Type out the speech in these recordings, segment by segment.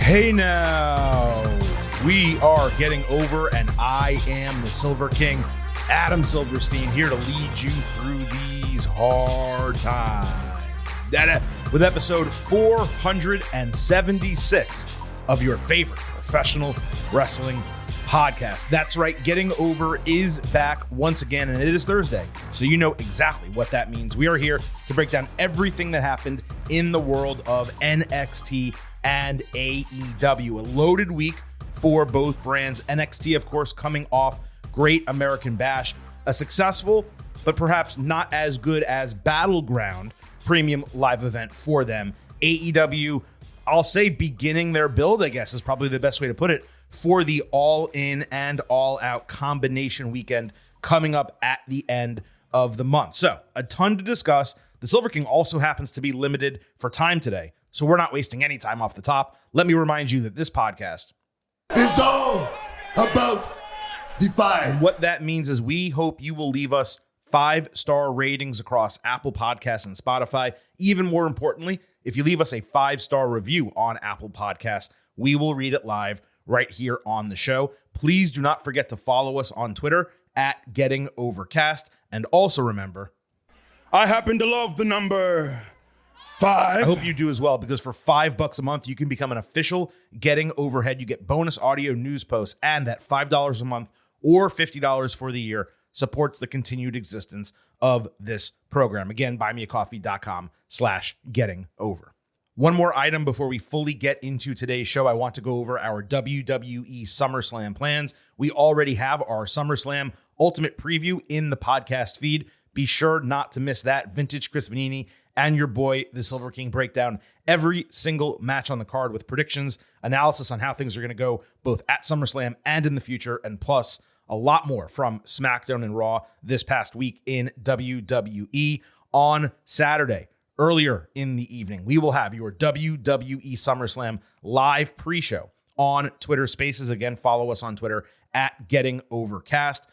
Hey now, we are getting over, and I am the Silver King, Adam Silverstein, here to lead you through these hard times. With episode 476 of your favorite professional wrestling podcast. That's right, Getting Over is back once again, and it is Thursday, so you know exactly what that means. We are here to break down everything that happened in the world of NXT and AEW. A loaded week for both brands. NXT, of course, coming off Great American Bash, a successful, but perhaps not as good as Battleground premium live event for them. AEW, I'll say beginning their build, I guess is probably the best way to put it, for the all-in and all-out combination weekend coming up at the end of the month. So, a ton to discuss. The Silver King also happens to be limited for time today, so we're not wasting any time off the top. Let me remind you that this podcast is all about Defy. And what that means is we hope you will leave us 5-star ratings across Apple Podcasts and Spotify. Even more importantly, if you leave us a 5-star review on Apple Podcasts, we will read it live right here on the show. Please do not forget to follow us on Twitter at Getting Overcast. And also remember, I happen to love the number 5. I hope you do as well, because for $5 a month, you can become an official Getting Overhead. You get bonus audio news posts, and that $5 a month or $50 for the year supports the continued existence of this program. Again, buymeacoffee.com/gettingover. One more item before we fully get into today's show. I want to go over our WWE SummerSlam plans. We already have our SummerSlam Ultimate Preview in the podcast feed. Be sure not to miss that. Vintage Chris Vanini and your boy, the Silver King, break down every single match on the card with predictions, analysis on how things are going to go both at SummerSlam and in the future, and plus a lot more from SmackDown and Raw this past week in WWE. On Saturday, earlier in the evening, we will have your WWE SummerSlam live pre-show on Twitter Spaces. Again, follow us on Twitter at Getting Overcast.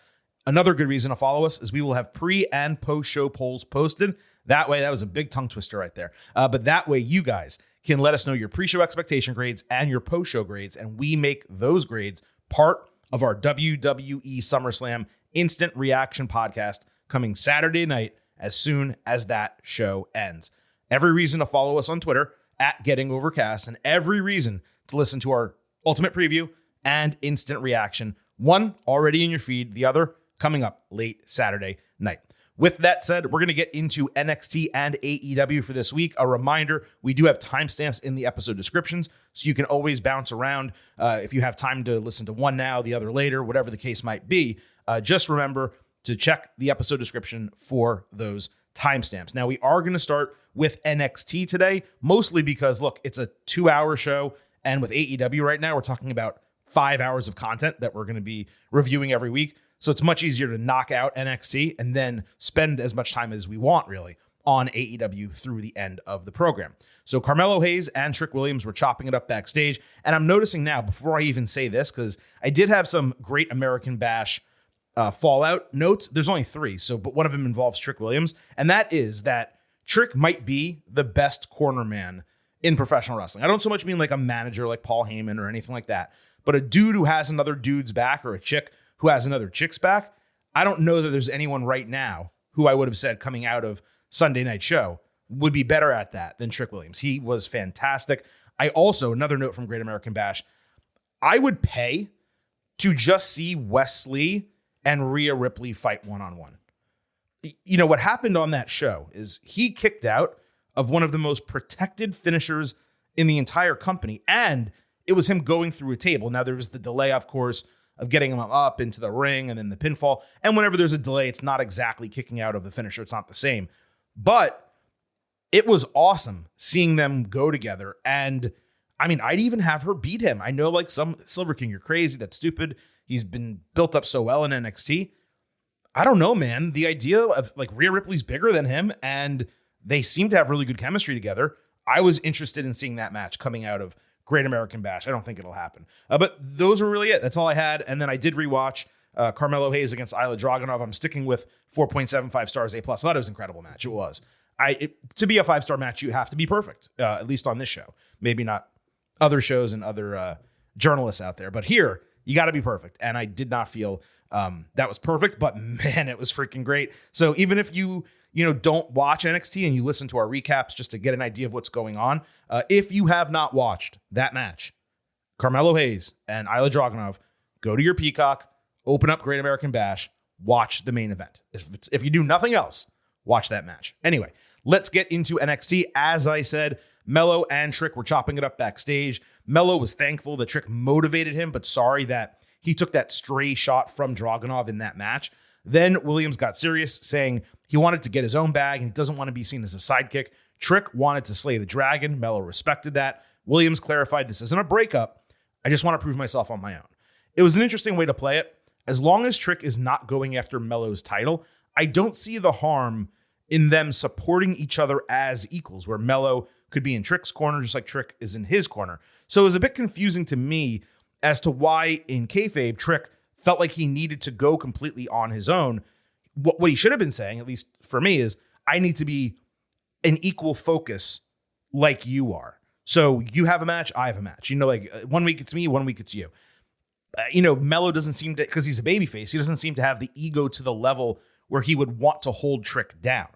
Another good reason to follow us is we will have pre- and post-show polls posted. That way, that was a big tongue twister right there. But that way, you guys can let us know your pre-show expectation grades and your post-show grades, and we make those grades part of our WWE SummerSlam Instant Reaction podcast coming Saturday night as soon as that show ends. Every reason to follow us on Twitter at Getting Overcast, and every reason to listen to our Ultimate Preview and Instant Reaction. One already in your feed, the other coming up late Saturday night. With that said, we're going to get into NXT and AEW for this week. A reminder, we do have timestamps in the episode descriptions, so you can always bounce around if you have time to listen to one now, the other later, whatever the case might be. Just remember to check the episode description for those timestamps. Now, we are going to start with NXT today, mostly because, look, it's a 2-hour show, and with AEW right now, we're talking about 5 hours of content that we're going to be reviewing every week. So it's much easier to knock out NXT and then spend as much time as we want, really, on AEW through the end of the program. So Carmelo Hayes and Trick Williams were chopping it up backstage. And I'm noticing now, before I even say this, because I did have some Great American Bash fallout notes. There's only 3, but one of them involves Trick Williams. And that is that Trick might be the best corner man in professional wrestling. I don't so much mean like a manager like Paul Heyman or anything like that, but a dude who has another dude's back, or a chick who has another chick's back. I don't know that there's anyone right now who I would have said coming out of Sunday Night Show would be better at that than Trick Williams. He was fantastic. I also, another note from Great American Bash, I would pay to just see Wesley and Rhea Ripley fight one-on-one. You know, what happened on that show is he kicked out of one of the most protected finishers in the entire company, and it was him going through a table. Now, there was the delay, of course, of getting him up into the ring and then the pinfall. And whenever there's a delay, it's not exactly kicking out of the finisher. It's not the same. But it was awesome seeing them go together. And I mean, I'd even have her beat him. I know, like, some Silver King, you're crazy. That's stupid. He's been built up so well in NXT. I don't know, man. The idea of, like, Rhea Ripley's bigger than him, and they seem to have really good chemistry together. I was interested in seeing that match coming out of Great American Bash. I don't think it'll happen. But those were really it. That's all I had. And then I did rewatch Carmelo Hayes against Ilya Dragunov. I'm sticking with 4.75 stars A+. I thought it was an incredible match. It was. To be a 5-star match, you have to be perfect, at least on this show. Maybe not other shows and other journalists out there. But here, you got to be perfect. And I did not feel that was perfect, but man, it was freaking great. So even if you don't watch NXT and you listen to our recaps just to get an idea of what's going on, if you have not watched that match, Carmelo Hayes and Ilya Dragunov, go to your Peacock, open up Great American Bash, watch the main event. If you do nothing else, watch that match. Anyway, let's get into NXT. As I said, Melo and Trick were chopping it up backstage. Melo was thankful that Trick motivated him, but sorry that he took that stray shot from Dragunov in that match. Then Williams got serious, saying he wanted to get his own bag and he doesn't want to be seen as a sidekick. Trick wanted to slay the dragon. Melo respected that. Williams clarified, this isn't a breakup. I just want to prove myself on my own. It was an interesting way to play it. As long as Trick is not going after Melo's title, I don't see the harm in them supporting each other as equals, where Melo could be in Trick's corner just like Trick is in his corner. So it was a bit confusing to me as to why in kayfabe, Trick felt like he needed to go completely on his own. What he should have been saying, at least for me, is I need to be an equal focus like you are. So you have a match, I have a match. 1 week it's me, 1 week it's you. Melo doesn't seem to, because he's a babyface, he doesn't seem to have the ego to the level where he would want to hold Trick down.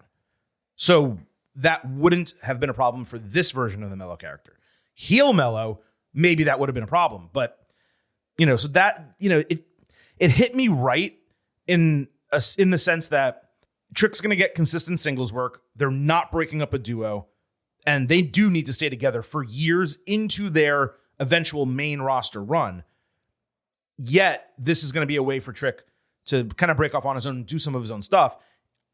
So that wouldn't have been a problem for this version of the Melo character. Heel Melo, maybe that would have been a problem. But, so that, it hit me right in the sense that Trick's going to get consistent singles work. They're not breaking up a duo. And they do need to stay together for years into their eventual main roster run. Yet, this is going to be a way for Trick to kind of break off on his own and do some of his own stuff.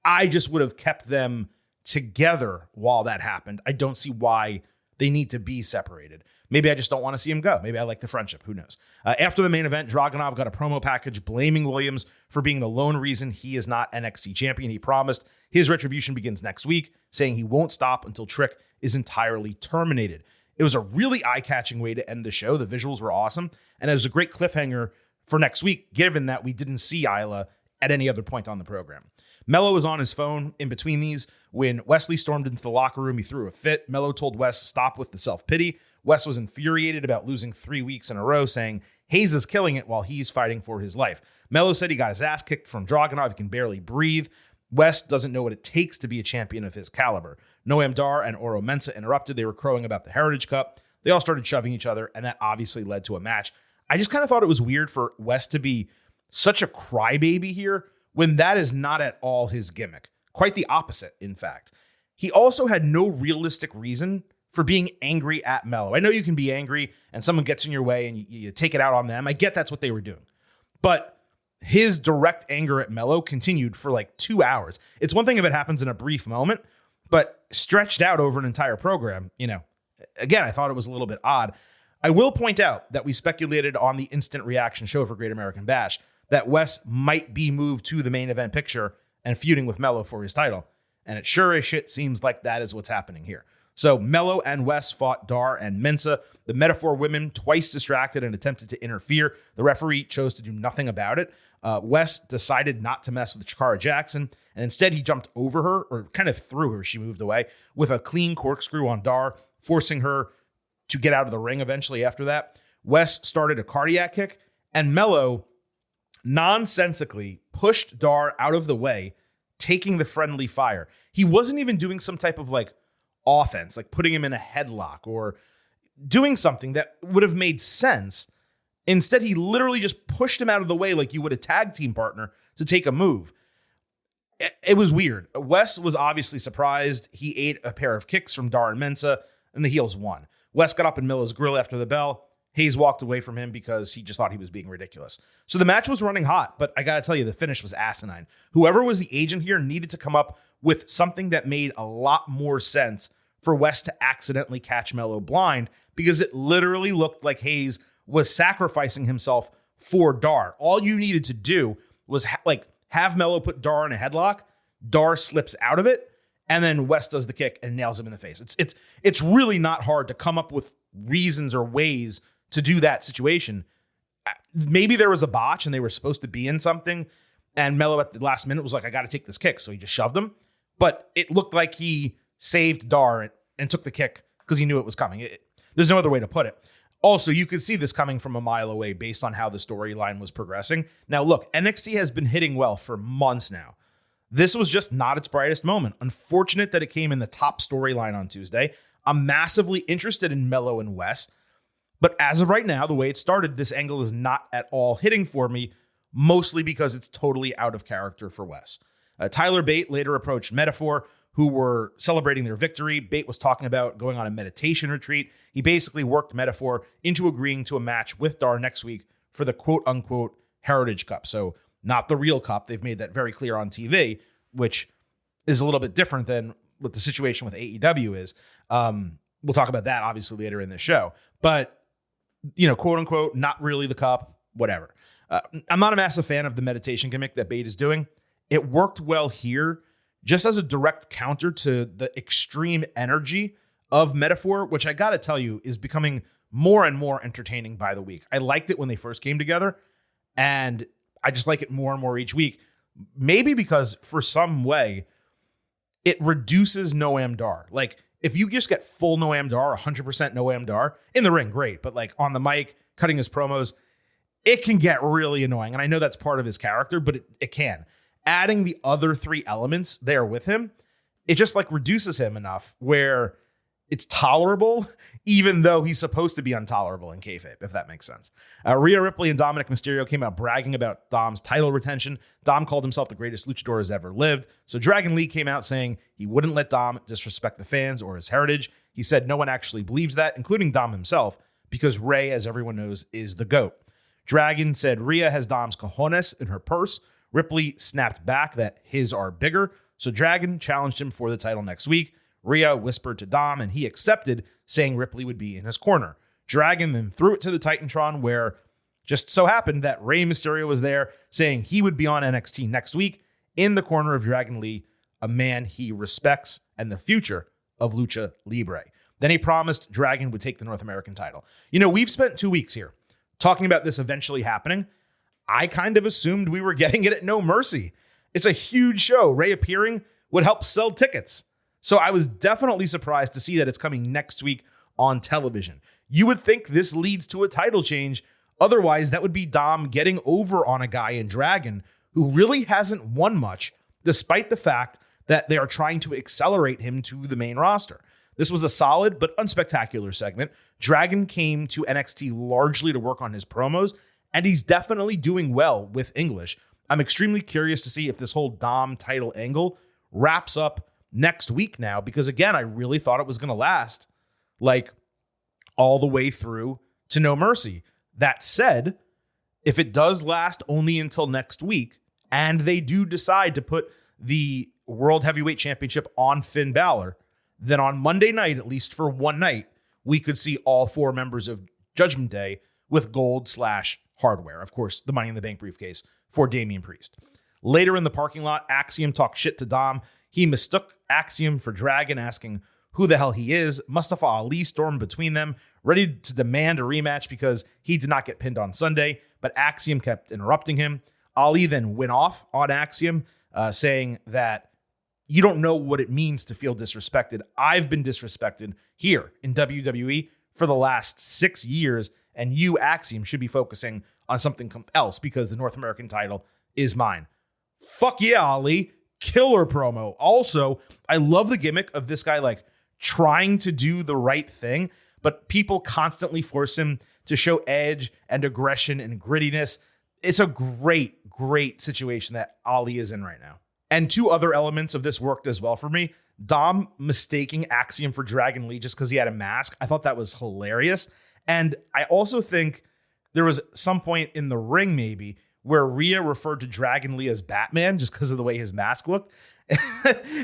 I just would have kept them together while that happened. I don't see why they need to be separated. Maybe I just don't want to see him go. Maybe I like the friendship. Who knows? After the main event, Dragunov got a promo package blaming Williams for being the lone reason he is not NXT champion. He promised his retribution begins next week, saying he won't stop until Trick is entirely terminated. It was a really eye-catching way to end the show. The visuals were awesome, and it was a great cliffhanger for next week, given that we didn't see Isla at any other point on the program. Melo was on his phone in between these when Wesley stormed into the locker room. He threw a fit. Melo told Wes, stop with the self-pity. Wes was infuriated about losing 3 weeks in a row, saying Hayes is killing it while he's fighting for his life. Melo said he got his ass kicked from Dragunov. He can barely breathe. Wes doesn't know what it takes to be a champion of his caliber. Noam Dar and Oro Mensah interrupted. They were crowing about the Heritage Cup. They all started shoving each other, and that obviously led to a match. I just kind of thought it was weird for Wes to be such a crybaby here when that is not at all his gimmick. Quite the opposite, in fact. He also had no realistic reason for being angry at Melo. I know you can be angry and someone gets in your way and you take it out on them. I get that's what they were doing. But his direct anger at Melo continued for like 2 hours. It's one thing if it happens in a brief moment, but stretched out over an entire program, again, I thought it was a little bit odd. I will point out that we speculated on the instant reaction show for Great American Bash that Wes might be moved to the main event picture and feuding with Melo for his title. And it sure as shit seems like that is what's happening here. So Melo and Wes fought Dar and Mensah. The Metaphor women twice distracted and attempted to interfere. The referee chose to do nothing about it. Wes decided not to mess with Chikara Jackson, and instead he jumped over her, or kind of through her, she moved away, with a clean corkscrew on Dar, forcing her to get out of the ring eventually after that. Wes started a cardiac kick, and Melo nonsensically pushed Dar out of the way, taking the friendly fire. He wasn't even doing some type of offense, like putting him in a headlock or doing something that would have made sense. Instead, he literally just pushed him out of the way like you would a tag team partner to take a move. It was weird. Wes was obviously surprised. He ate a pair of kicks from Dar and Mensah, and the heels won. Wes got up in Melo's grill after the bell. Hayes walked away from him because he just thought he was being ridiculous. So the match was running hot, but I got to tell you, the finish was asinine. Whoever was the agent here needed to come up with something that made a lot more sense for Wes to accidentally catch Melo blind, because it literally looked like Hayes was sacrificing himself for Dar. All you needed to do was have Melo put Dar in a headlock. Dar slips out of it, and then Wes does the kick and nails him in the face. It's really not hard to come up with reasons or ways to do that situation. Maybe there was a botch and they were supposed to be in something, and Melo at the last minute was like, I got to take this kick. So he just shoved him. But it looked like he saved Dar and took the kick because he knew it was coming. There's no other way to put it. Also, you could see this coming from a mile away based on how the storyline was progressing. Now, look, NXT has been hitting well for months now. This was just not its brightest moment. Unfortunate that it came in the top storyline on Tuesday. I'm massively interested in Mello and Wes, but as of right now, the way it started, this angle is not at all hitting for me, mostly because it's totally out of character for Wes. Tyler Bate later approached Metaphor, who were celebrating their victory. Bate was talking about going on a meditation retreat. He basically worked Metaphor into agreeing to a match with Dar next week for the quote-unquote Heritage Cup. So not the real cup. They've made that very clear on TV, which is a little bit different than what the situation with AEW is. We'll talk about that, obviously, later in the show. But, quote-unquote, not really the cup, whatever. I'm not a massive fan of the meditation gimmick that Bate is doing. It worked well here, just as a direct counter to the extreme energy of Metaphor, which I gotta tell you is becoming more and more entertaining by the week. I liked it when they first came together, and I just like it more and more each week. Maybe because for some way, it reduces Noam Dar. Like, if you just get full Noam Dar, 100% Noam Dar, in the ring, great. But like on the mic, cutting his promos, it can get really annoying. And I know that's part of his character, but it can. Adding the other three elements there with him, it just like reduces him enough where it's tolerable, even though he's supposed to be intolerable in kayfabe, if that makes sense. Rhea Ripley and Dominic Mysterio came out bragging about Dom's title retention. Dom called himself the greatest luchador has ever lived. So Dragon Lee came out saying he wouldn't let Dom disrespect the fans or his heritage. He said no one actually believes that, including Dom himself, because Ray, as everyone knows, is the GOAT. Dragon said Rhea has Dom's cojones in her purse. Ripley snapped back that his are bigger, so Dragon challenged him for the title next week. Rhea whispered to Dom, and he accepted, saying Ripley would be in his corner. Dragon then threw it to the Titantron, where just so happened that Rey Mysterio was there, saying he would be on NXT next week in the corner of Dragon Lee, a man he respects and the future of Lucha Libre. Then he promised Dragon would take the North American title. We've spent 2 weeks here talking about this eventually happening. I kind of assumed we were getting it at No Mercy. It's a huge show. Ray appearing would help sell tickets. So I was definitely surprised to see that it's coming next week on television. You would think this leads to a title change. Otherwise, that would be Dom getting over on a guy in Dragon who really hasn't won much, despite the fact that they are trying to accelerate him to the main roster. This was a solid but unspectacular segment. Dragon came to NXT largely to work on his promos, and he's definitely doing well with English. I'm extremely curious to see if this whole Dom title angle wraps up next week now, because again, I really thought it was going to last like all the way through to No Mercy. That said, if it does last only until next week, and they do decide to put the World Heavyweight Championship on Finn Balor, then on Monday night, at least for one night, we could see all four members of Judgment Day with gold/hardware. Of course, the Money in the Bank briefcase for Damian Priest. Later in the parking lot, Axiom talked shit to Dom. He mistook Axiom for Dragon, asking who the hell he is. Mustafa Ali stormed between them, ready to demand a rematch because he did not get pinned on Sunday, but Axiom kept interrupting him. Ali then went off on Axiom, saying that you don't know what it means to feel disrespected. I've been disrespected here in WWE for the last 6 years, and you, Axiom, should be focusing on something else because the North American title is mine. Fuck yeah, Ali. Killer promo. Also, I love the gimmick of this guy like trying to do the right thing, but people constantly force him to show edge and aggression and grittiness. It's a great, great situation that Ali is in right now. And two other elements of this worked as well for me. Dom mistaking Axiom for Dragon Lee just because he had a mask. I thought that was hilarious. And I also think there was some point in the ring maybe where Rhea referred to Dragon Lee as Batman just because of the way his mask looked.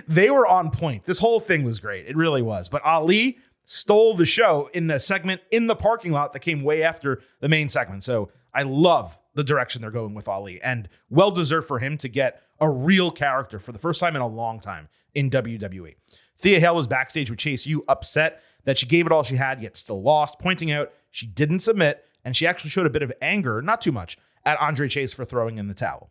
They were on point. This whole thing was great. It really was. But Ali stole the show in the segment in the parking lot that came way after the main segment. So I love the direction they're going with Ali, and well deserved for him to get a real character for the first time in a long time in WWE. Thea Hale was backstage with Chase U, upset that she gave it all she had, yet still lost, pointing out she didn't submit, and she actually showed a bit of anger, not too much, at Andre Chase for throwing in the towel.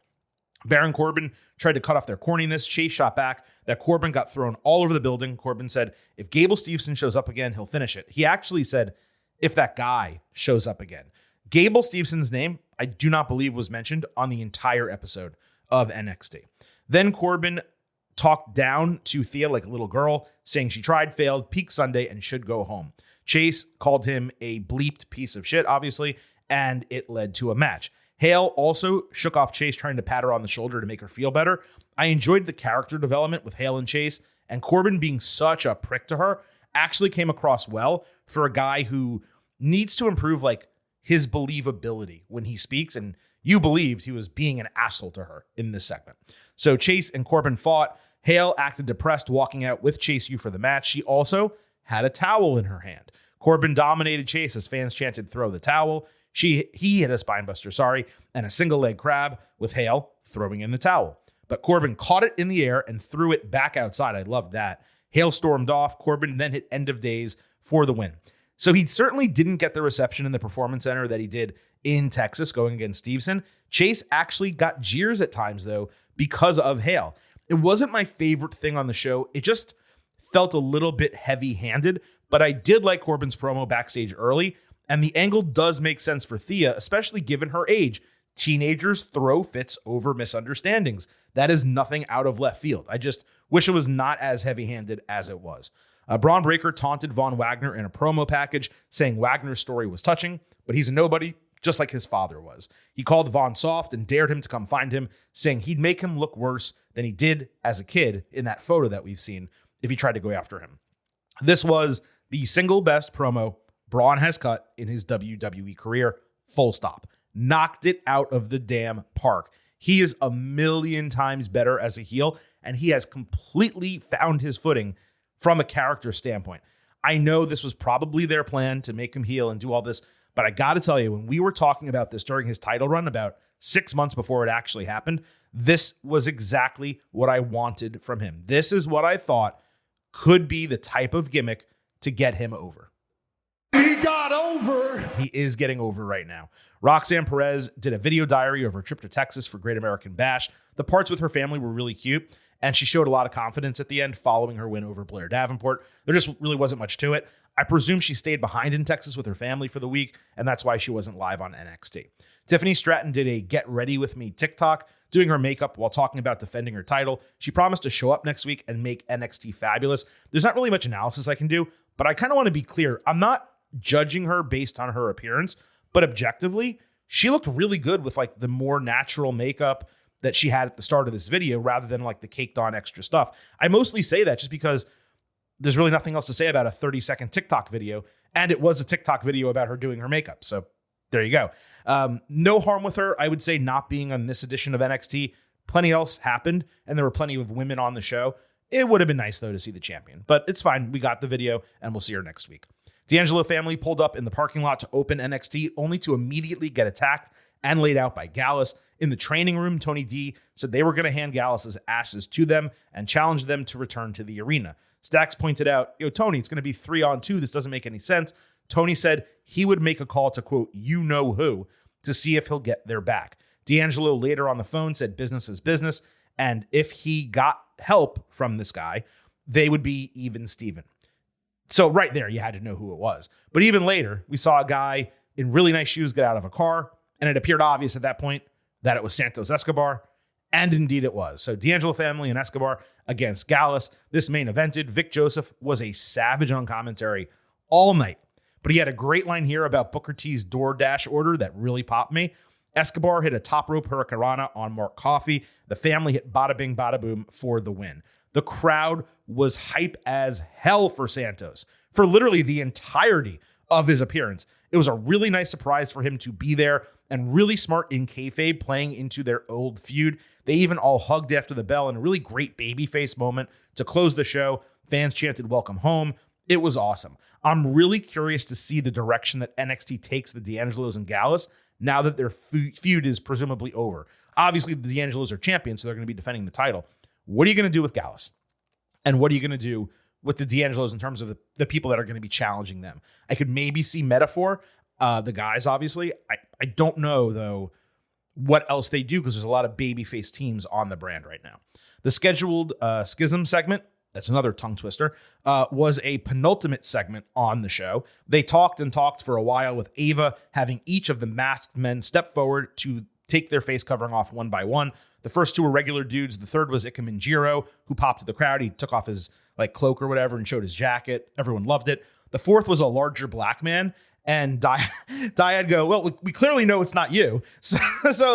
Baron Corbin tried to cut off their corniness. Chase shot back that Corbin got thrown all over the building. Corbin said, if Gable Steveson shows up again, he'll finish it. He actually said, if that guy shows up again. Gable Stevenson's name, I do not believe was mentioned on the entire episode of NXT. Then Corbin talked down to Thea like a little girl, saying she tried, failed, peaked Sunday, and should go home. Chase called him a bleeped piece of shit, obviously, and it led to a match. Hale also shook off Chase, trying to pat her on the shoulder to make her feel better. I enjoyed the character development with Hale and Chase, and Corbin being such a prick to her actually came across well for a guy who needs to improve like his believability when he speaks, and you believed he was being an asshole to her in this segment. So Chase and Corbin fought. Hale acted depressed, walking out with Chase U for the match. She also had a towel in her hand. Corbin dominated Chase as fans chanted, "Throw the towel." He hit a spinebuster, and a single leg crab with Hale throwing in the towel. But Corbin caught it in the air and threw it back outside. I loved that. Hale stormed off. Corbin then hit end of days for the win. So he certainly didn't get the reception in the Performance Center that he did in Texas going against Stevenson. Chase actually got jeers at times, though, because of Hale. It wasn't my favorite thing on the show. It just felt a little bit heavy-handed, but I did like Corbin's promo backstage early, and the angle does make sense for Thea, especially given her age. Teenagers throw fits over misunderstandings. That is nothing out of left field. I just wish it was not as heavy-handed as it was. Braun Breaker taunted Von Wagner in a promo package, saying Wagner's story was touching, but he's a nobody, just like his father was. He called Von soft and dared him to come find him, saying he'd make him look worse than he did as a kid in that photo that we've seen if he tried to go after him. This was the single best promo Braun has cut in his WWE career, full stop. Knocked it out of the damn park. He is a million times better as a heel, and he has completely found his footing from a character standpoint. I know this was probably their plan to make him heel and do all this, but I got to tell you, when we were talking about this during his title run about 6 months before it actually happened, this was exactly what I wanted from him. This is what I thought could be the type of gimmick to get him over. He got over. He is getting over right now. Roxanne Perez did a video diary of her trip to Texas for Great American Bash. The parts with her family were really cute, and she showed a lot of confidence at the end following her win over Blair Davenport. There just really wasn't much to it. I presume she stayed behind in Texas with her family for the week, and that's why she wasn't live on NXT. Tiffany Stratton did a Get Ready With Me TikTok, doing her makeup while talking about defending her title. She promised to show up next week and make NXT fabulous. There's not really much analysis I can do, but I kind of want to be clear. I'm not judging her based on her appearance, but objectively, she looked really good with like the more natural makeup that she had at the start of this video rather than like the caked on extra stuff. I mostly say that just because there's really nothing else to say about a 30-second TikTok video, and it was a TikTok video about her doing her makeup. So there you go. No harm with her, I would say, not being on this edition of NXT. Plenty else happened, and there were plenty of women on the show. It would have been nice, though, to see the champion, but it's fine. We got the video, and we'll see her next week. D'Angelo family pulled up in the parking lot to open NXT, only to immediately get attacked and laid out by Gallus. In the training room, Tony D said they were going to hand Gallus's asses to them and challenge them to return to the arena. Stacks pointed out, Tony, it's going to be 3-on-2. This doesn't make any sense. Tony said he would make a call to, quote, you-know-who, to see if he'll get their back. D'Angelo later on the phone said business is business, and if he got help from this guy, they would be even Steven. So right there, you had to know who it was. But even later, we saw a guy in really nice shoes get out of a car, and it appeared obvious at that point that it was Santos Escobar, and indeed it was. So D'Angelo family and Escobar against Gallus. This main evented. Vic Joseph was a savage on commentary all night, but he had a great line here about Booker T's DoorDash order that really popped me. Escobar hit a top rope hurricanrana on Mark Coffey. The family hit bada bing, bada boom for the win. The crowd was hype as hell for Santos for literally the entirety of his appearance. It was a really nice surprise for him to be there and really smart in kayfabe playing into their old feud. They even all hugged after the bell in a really great babyface moment to close the show. Fans chanted welcome home. It was awesome. I'm really curious to see the direction that NXT takes the D'Angelos and Gallus now that their feud is presumably over. Obviously, the D'Angelos are champions, so they're going to be defending the title. What are you going to do with Gallus? And what are you going to do with the D'Angelos in terms of the people that are going to be challenging them? I could maybe see Metaphor, the guys, obviously. I don't know, though, what else they do because there's a lot of babyface teams on the brand right now. The scheduled Schism segment that's another tongue twister, was a penultimate segment on the show. They talked and talked for a while, with Ava having each of the masked men step forward to take their face covering off one by one. The first two were regular dudes. The third was Ikemen Jiro, who popped to the crowd. He took off his cloak or whatever and showed his jacket. Everyone loved it. The fourth was a larger black man. And Dyad go, well, we clearly know it's not you. So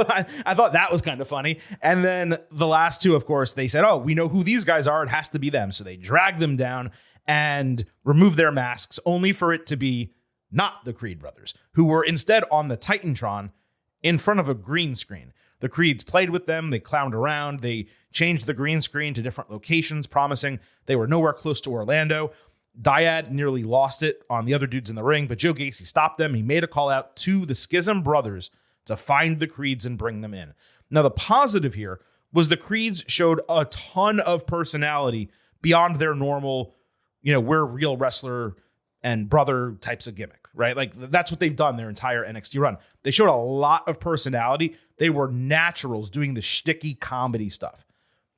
I thought that was kind of funny. And then the last two, of course, they said, oh, we know who these guys are. It has to be them. So they dragged them down and removed their masks, only for it to be not the Creed brothers, who were instead on the Titantron in front of a green screen. The Creeds played with them. They clowned around. They changed the green screen to different locations, promising they were nowhere close to Orlando. Dyad nearly lost it on the other dudes in the ring, but Joe Gacy stopped them. He made a call out to the Schism brothers to find the Creeds and bring them in. Now, the positive here was the Creeds showed a ton of personality beyond their normal, we're real wrestler and brother types of gimmick, right? Like, that's what they've done their entire NXT run. They showed a lot of personality. They were naturals doing the shticky comedy stuff.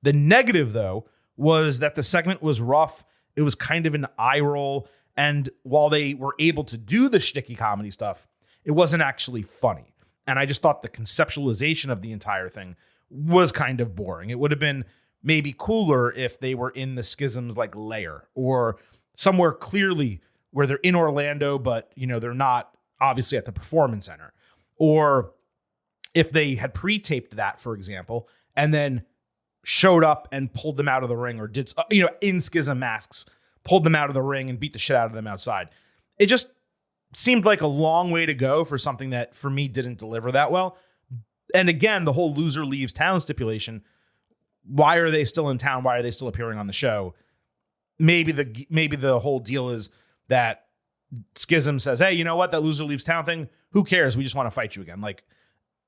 The negative, though, was that the segment was rough. It was kind of an eye roll. And while they were able to do the shticky comedy stuff, it wasn't actually funny. And I just thought the conceptualization of the entire thing was kind of boring. It would have been maybe cooler if they were in the Schism's lair, or somewhere clearly where they're in Orlando, but they're not obviously at the Performance Center. Or if they had pre-taped that, for example, and then showed up and pulled them out of the ring, or did, in Schism masks, pulled them out of the ring and beat the shit out of them outside. It just seemed like a long way to go for something that, for me, didn't deliver that well. And again, the whole loser leaves town stipulation. Why are they still in town? Why are they still appearing on the show? Maybe the whole deal is that Schism says, hey, you know what? That loser leaves town thing, who cares? We just want to fight you again.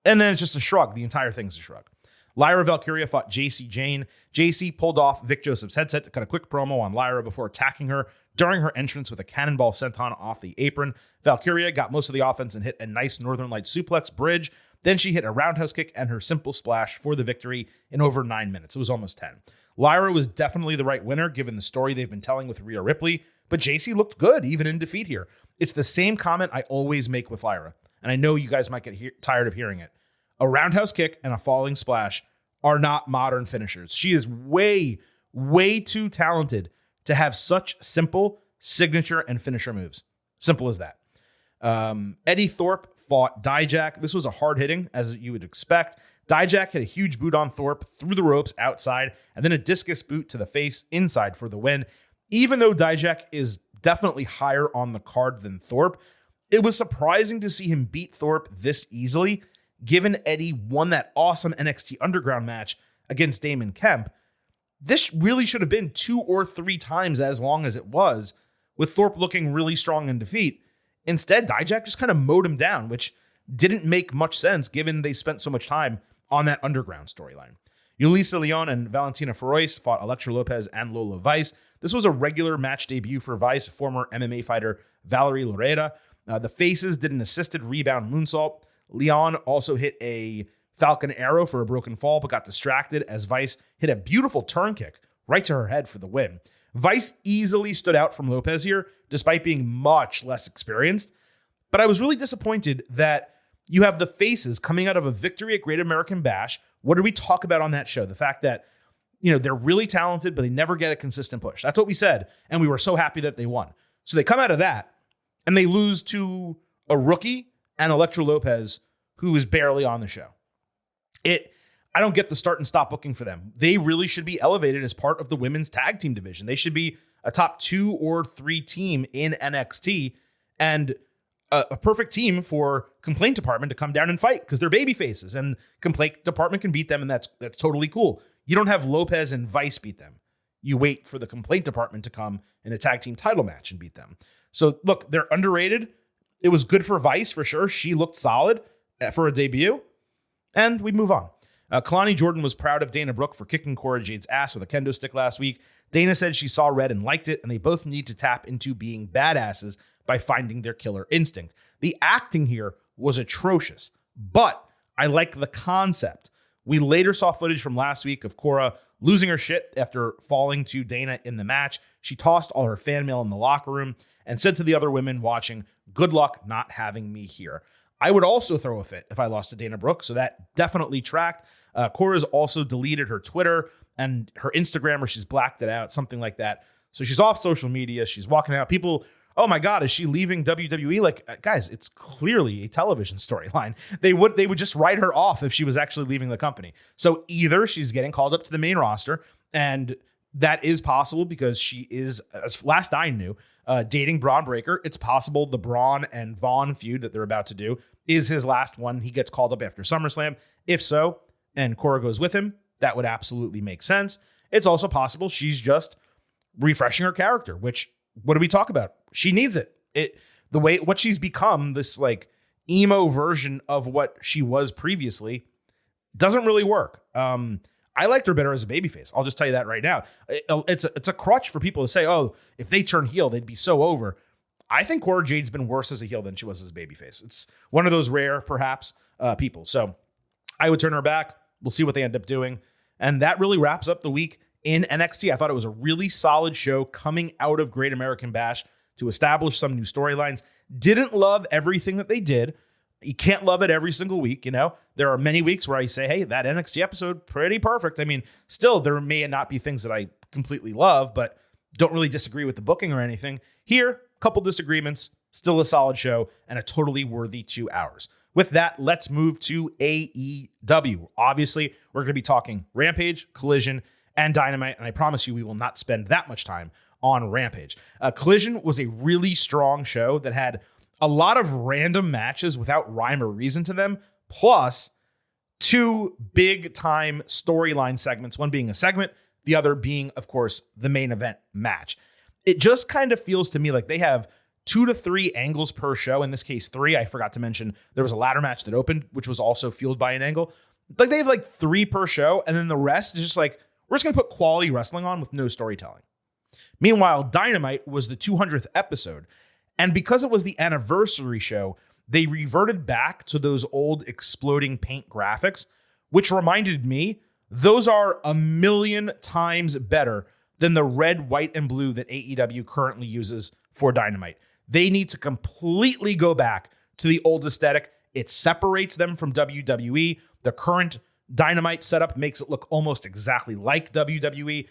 And then it's just a shrug. The entire thing's a shrug. Lyra Valkyria fought JC Jane. JC pulled off Vic Joseph's headset to cut a quick promo on Lyra before attacking her during her entrance with a cannonball senton off the apron. Valkyria got most of the offense and hit a nice Northern Light suplex bridge. Then she hit a roundhouse kick and her simple splash for the victory in over 9 minutes. It was almost 10. Lyra was definitely the right winner given the story they've been telling with Rhea Ripley, but JC looked good even in defeat here. It's the same comment I always make with Lyra, and I know you guys might get tired of hearing it. A roundhouse kick and a falling splash are not modern finishers. She is way, way too talented to have such simple signature and finisher moves. Simple as that. Eddie Thorpe fought Dijak. This was a hard hitting, as you would expect. Dijak hit a huge boot on Thorpe through the ropes outside, and then a discus boot to the face inside for the win. Even though Dijak is definitely higher on the card than Thorpe, it was surprising to see him beat Thorpe this easily, given Eddie won that awesome NXT Underground match against Damon Kemp. This really should have been 2 or 3 times as long as it was, with Thorpe looking really strong in defeat. Instead, Dijak just kind of mowed him down, which didn't make much sense given they spent so much time on that Underground storyline. Yulisa Leon and Valentina Feroz fought Elektra Lopez and Lola Vice. This was a regular match debut for Vice, former MMA fighter Valerie Loretta. The Faces did an assisted rebound moonsault. Leon also hit a Falcon Arrow for a broken fall, but got distracted as Vice hit a beautiful turn kick right to her head for the win. Vice easily stood out from Lopez here, despite being much less experienced. But I was really disappointed that you have the Faces coming out of a victory at Great American Bash. What did we talk about on that show? The fact that, they're really talented, but they never get a consistent push. That's what we said, and we were so happy that they won. So they come out of that, and they lose to a rookie and Elektra Lopez, who is barely on the show. I don't get the start and stop booking for them. They really should be elevated as part of the women's tag team division. They should be a top 2 or 3 team in NXT, and a perfect team for Complaint Department to come down and fight because they're baby faces, and Complaint Department can beat them, and that's totally cool. You don't have Lopez and Vice beat them. You wait for the Complaint Department to come in a tag team title match and beat them. So look, they're underrated. It was good for Vice for sure. She looked solid for a debut, and we move on. Kalani Jordan was proud of Dana Brooke for kicking Cora Jade's ass with a kendo stick last week. Dana said she saw red and liked it, and they both need to tap into being badasses by finding their killer instinct. The acting here was atrocious, but I like the concept. We later saw footage from last week of Cora losing her shit after falling to Dana in the match. She tossed all her fan mail in the locker room and said to the other women watching, "Good luck not having me here." I would also throw a fit if I lost to Dana Brooke, so that definitely tracked. Cora's also deleted her Twitter and her Instagram, or she's blacked it out, something like that. So she's off social media. She's walking out. People, oh my God, is she leaving WWE? Like, guys, it's clearly a television storyline. They would just write her off if she was actually leaving the company. So either she's getting called up to the main roster, and that is possible because she is, as last I knew, dating Braun Breaker. It's possible the Braun and Vaughn feud that they're about to do is his last one. He gets called up after SummerSlam. If so, and Cora goes with him, that would absolutely make sense. It's also possible she's just refreshing her character, which, what do we talk about? She needs it. What she's become, this like emo version of what she was previously, doesn't really work. I liked her better as a babyface. I'll just tell you that right now. It's a crutch for people to say, oh, if they turn heel, they'd be so over. I think Cora Jade's been worse as a heel than she was as a babyface. It's one of those rare, perhaps, people. So I would turn her back. We'll see what they end up doing. And that really wraps up the week in NXT. I thought it was a really solid show coming out of Great American Bash to establish some new storylines. Didn't love everything that they did. You can't love it every single week, you know? There are many weeks where I say, hey, that NXT episode, pretty perfect. I mean, still, there may not be things that I completely love, but don't really disagree with the booking or anything. Here, a couple disagreements, still a solid show, and a totally worthy 2 hours. With that, let's move to AEW. Obviously, we're going to be talking Rampage, Collision, and Dynamite, and I promise you we will not spend that much time on Rampage. Collision was a really strong show that had a lot of random matches without rhyme or reason to them, plus 2 big-time storyline segments, one being a segment, the other being, of course, the main event match. It just kind of feels to me like they have 2 to 3 angles per show. In this case, 3. I forgot to mention there was a ladder match that opened, which was also fueled by an angle. Like they have like 3 per show, and then the rest is just like, we're just going to put quality wrestling on with no storytelling. Meanwhile, Dynamite was the 200th episode, and because it was the anniversary show, they reverted back to those old exploding paint graphics, which reminded me those are 1,000,000 times better than the red, white, and blue that AEW currently uses for Dynamite. They need to completely go back to the old aesthetic. It separates them from WWE. The current Dynamite setup makes it look almost exactly like WWE.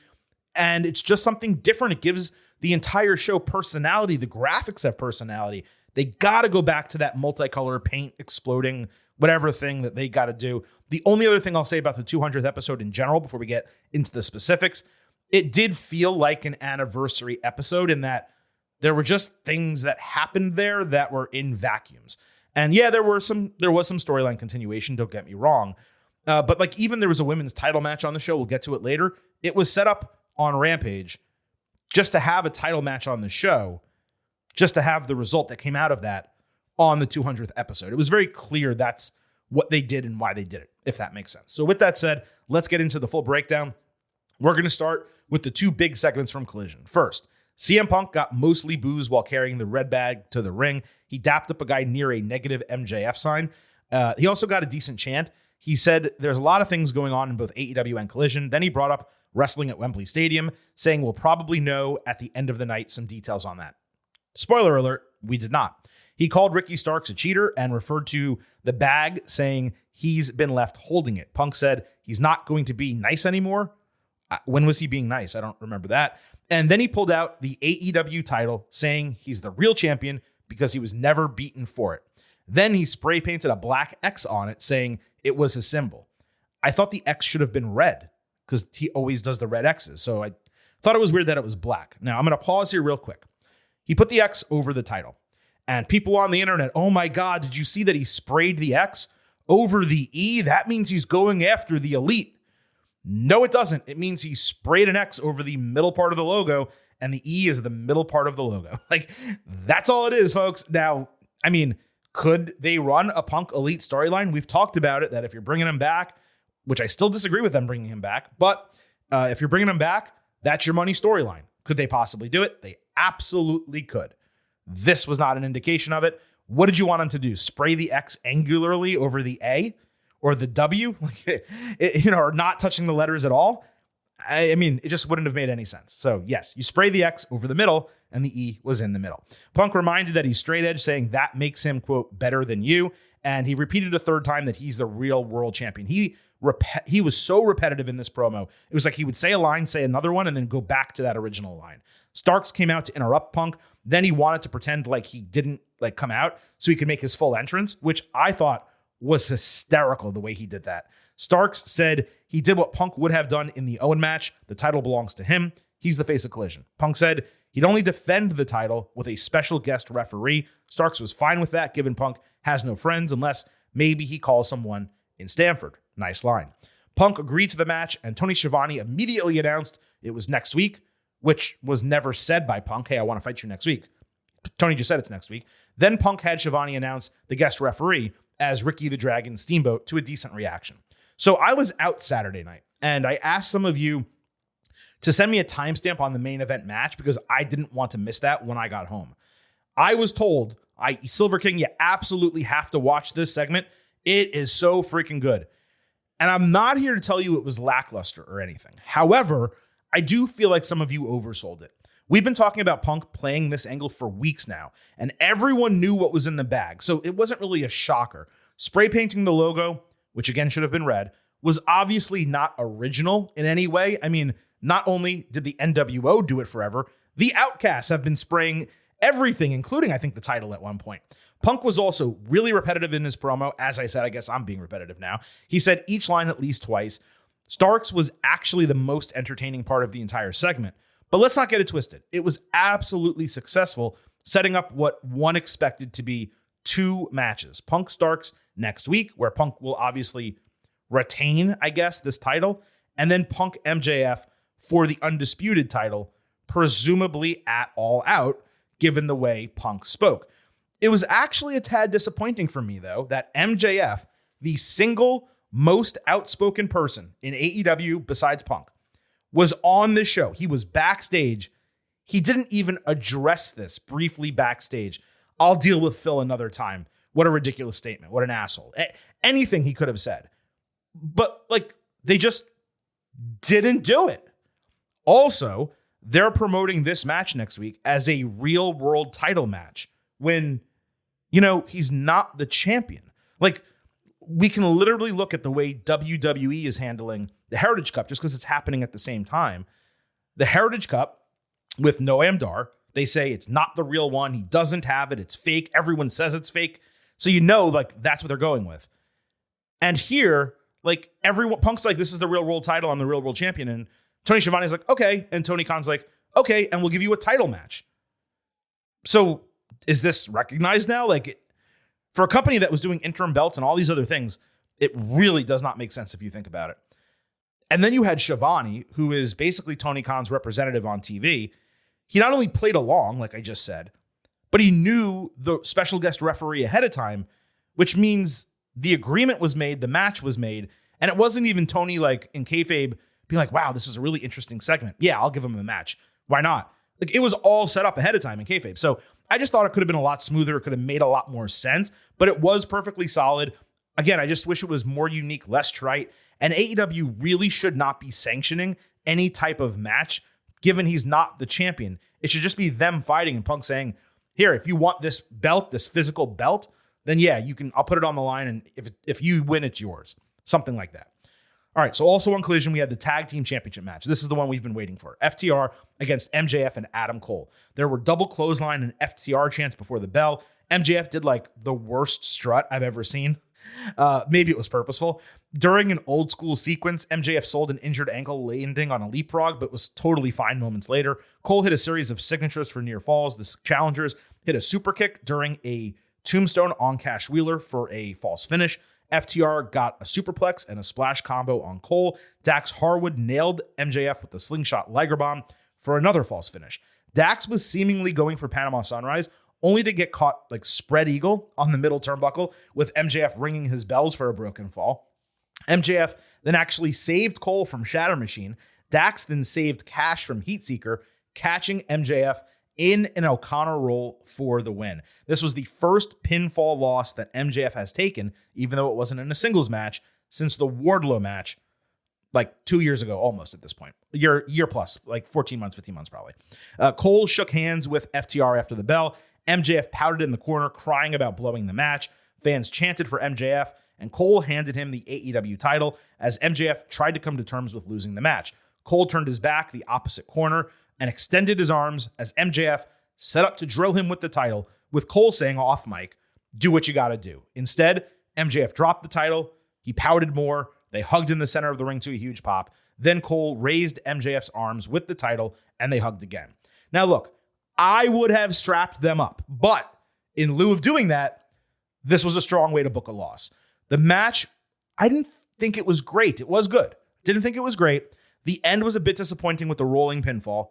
And it's just something different. It gives the entire show personality. The graphics have personality. They got to go back to that multicolor paint exploding, whatever thing that they got to do. The only other thing I'll say about the 200th episode in general, before we get into the specifics, it did feel like an anniversary episode in that there were just things that happened there that were in vacuums. And yeah, there was some storyline continuation, don't get me wrong. But like even there was a women's title match on the show. We'll get to it later. It was set up on Rampage just to have a title match on the show, just to have the result that came out of that on the 200th episode. It was very clear that's what they did and why they did it, if that makes sense. So with that said, let's get into the full breakdown. We're going to start with the 2 big segments from Collision. First, CM Punk got mostly boos while carrying the red bag to the ring. He dapped up a guy near a negative MJF sign. He also got a decent chant. He said there's a lot of things going on in both AEW and Collision. Then he brought up wrestling at Wembley Stadium, saying we'll probably know at the end of the night some details on that. Spoiler alert, we did not. He called Ricky Starks a cheater and referred to the bag, saying he's been left holding it. Punk said he's not going to be nice anymore. When was he being nice? I don't remember that. And then he pulled out the AEW title, saying he's the real champion because he was never beaten for it. Then he spray painted a black X on it, saying it was his symbol. I thought the X should have been red because he always does the red X's. So I thought it was weird that it was black. Now I'm going to pause here real quick. He put the X over the title. And people on the internet, oh my God, did you see that he sprayed the X over the E? That means he's going after the Elite. No, it doesn't. It means he sprayed an X over the middle part of the logo, and the E is the middle part of the logo. Like, that's all it is, folks. Now, I mean, could they run a Punk Elite storyline? We've talked about it, that if you're bringing him back, which I still disagree with them bringing him back, but if you're bringing him back, that's your money storyline. Could they possibly do it? They absolutely could. This was not an indication of it. What did you want him to do? Spray the X angularly over the A? or the W, or not touching the letters at all. I mean, it just wouldn't have made any sense. So yes, you spray the X over the middle and the E was in the middle. Punk reminded that he's straight edge, saying that makes him, quote, better than you. And he repeated a third time that he's the real world champion. He was so repetitive in this promo. It was like he would say a line, say another one, and then go back to that original line. Starks came out to interrupt Punk. Then he wanted to pretend like he didn't come out so he could make his full entrance, which I thought was hysterical the way he did that. Starks said he did what Punk would have done in the Owen match. The title belongs to him. He's the face of Collision. Punk said he'd only defend the title with a special guest referee. Starks was fine with that, given Punk has no friends unless maybe he calls someone in Stamford. Nice line. Punk agreed to the match, and Tony Schiavone immediately announced it was next week, which was never said by Punk. Hey, I want to fight you next week. Tony just said it's next week. Then Punk had Schiavone announce the guest referee as Ricky the Dragon Steamboat to a decent reaction. So I was out Saturday night, and I asked some of you to send me a timestamp on the main event match because I didn't want to miss that when I got home. I was told, Silver King, you absolutely have to watch this segment. It is so freaking good. And I'm not here to tell you it was lackluster or anything. However, I do feel like some of you oversold it. We've been talking about Punk playing this angle for weeks now, and everyone knew what was in the bag, so it wasn't really a shocker. Spray painting the logo, which again should have been red, was obviously not original in any way. I mean, not only did the NWO do it forever, the Outcasts have been spraying everything, including, I think, the title at one point. Punk was also really repetitive in his promo. As I said, I guess I'm being repetitive now. He said each line at least twice. Starks was actually the most entertaining part of the entire segment. But let's not get it twisted. It was absolutely successful, setting up what one expected to be two matches. Punk Starks next week, where Punk will obviously retain, I guess, this title, and then Punk MJF for the undisputed title, presumably at All Out, given the way Punk spoke. It was actually a tad disappointing for me, though, that MJF, the single most outspoken person in AEW besides Punk, was on this show. He was backstage. He didn't even address this briefly backstage. I'll deal with Phil another time. What a ridiculous statement. What an asshole. Anything he could have said. But they just didn't do it. Also, they're promoting this match next week as a real world title match when, he's not the champion. We can literally look at the way WWE is handling the Heritage Cup just because it's happening at the same time. The Heritage Cup with Noam Dar, they say it's not the real one. He doesn't have it. It's fake. Everyone says it's fake. So that's what they're going with. And here, everyone, Punk's this is the real world title. I'm the real world champion. And Tony Schiavone's okay. And Tony Khan's okay. And we'll give you a title match. So is this recognized now? For a company that was doing interim belts and all these other things, it really does not make sense if you think about it. And then you had Schiavone, who is basically Tony Khan's representative on TV. He not only played along, like I just said, but he knew the special guest referee ahead of time, which means the agreement was made, the match was made, and it wasn't even Tony in kayfabe being wow, this is a really interesting segment. Yeah, I'll give him a match. Why not? It was all set up ahead of time in kayfabe. So I just thought it could have been a lot smoother. It could have made a lot more sense, but it was perfectly solid. Again, I just wish it was more unique, less trite. And AEW really should not be sanctioning any type of match, given he's not the champion. It should just be them fighting and Punk saying, here, if you want this belt, this physical belt, then yeah, I'll put it on the line. And if you win, it's yours. Something like that. All right. So also on Collision, we had the tag team championship match. This is the one we've been waiting for. FTR against MJF and Adam Cole. There were double clothesline and FTR chants before the bell. MJF did the worst strut I've ever seen. Maybe it was purposeful. During an old school sequence, MJF sold an injured ankle landing on a leapfrog, but was totally fine moments later. Cole hit a series of signatures for near falls. The challengers hit a super kick during a tombstone on Cash Wheeler for a false finish. FTR got a superplex and a splash combo on Cole. Dax Harwood nailed MJF with the slingshot Liger Bomb for another false finish. Dax was seemingly going for Panama Sunrise, only to get caught spread eagle on the middle turnbuckle with MJF ringing his bells for a broken fall. MJF then actually saved Cole from Shatter Machine. Dax then saved Cash from Heatseeker, catching MJF in an O'Connor roll for the win. This was the first pinfall loss that MJF has taken, even though it wasn't in a singles match, since the Wardlow match, like 2 years ago, almost at this point. Year plus, like 14 months, 15 months probably. Cole shook hands with FTR after the bell. MJF pouted in the corner, crying about blowing the match. Fans chanted for MJF, and Cole handed him the AEW title as MJF tried to come to terms with losing the match. Cole turned his back the opposite corner and extended his arms as MJF set up to drill him with the title, with Cole saying off mic, "Do what you gotta do." Instead, MJF dropped the title. He pouted more. They hugged in the center of the ring to a huge pop. Then Cole raised MJF's arms with the title, and they hugged again. Now look, I would have strapped them up, but in lieu of doing that, this was a strong way to book a loss. The match, I didn't think it was great. It was good. Didn't think it was great. The end was a bit disappointing with the rolling pinfall.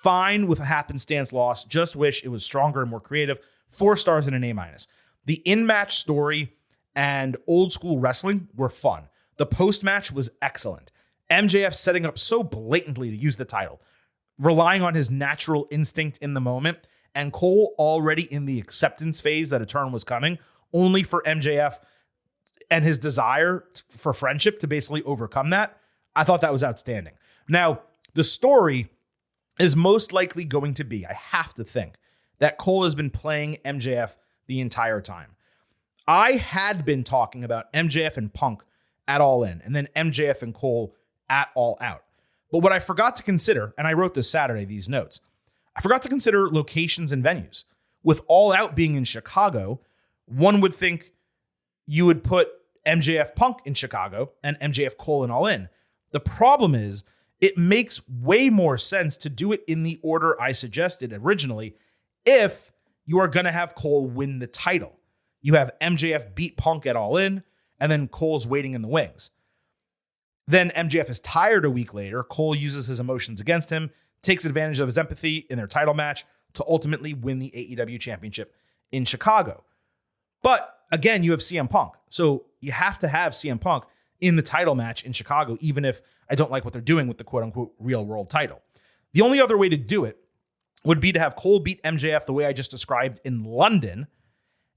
Fine with a happenstance loss. Just wish it was stronger and more creative. 4 stars and an A-. The in-match story and old school wrestling were fun. The post-match was excellent. MJF setting up so blatantly to use the title, relying on his natural instinct in the moment, and Cole already in the acceptance phase that a turn was coming, only for MJF and his desire for friendship to basically overcome that. I thought that was outstanding. Now, the story is most likely going to be, I have to think, that Cole has been playing MJF the entire time. I had been talking about MJF and Punk at All In, and then MJF and Cole at All Out. But what I forgot to consider, and I wrote this Saturday, these notes, I forgot to consider locations and venues. With All Out being in Chicago, one would think you would put MJF Punk in Chicago and MJF Cole in All In. The problem is, it makes way more sense to do it in the order I suggested originally if you are going to have Cole win the title. You have MJF beat Punk at All In, and then Cole's waiting in the wings. Then MJF is tired a week later. Cole uses his emotions against him, takes advantage of his empathy in their title match to ultimately win the AEW championship in Chicago. But again, you have CM Punk. So you have to have CM Punk in the title match in Chicago, even if I don't like what they're doing with the quote-unquote real world title. The only other way to do it would be to have Cole beat MJF the way I just described in London,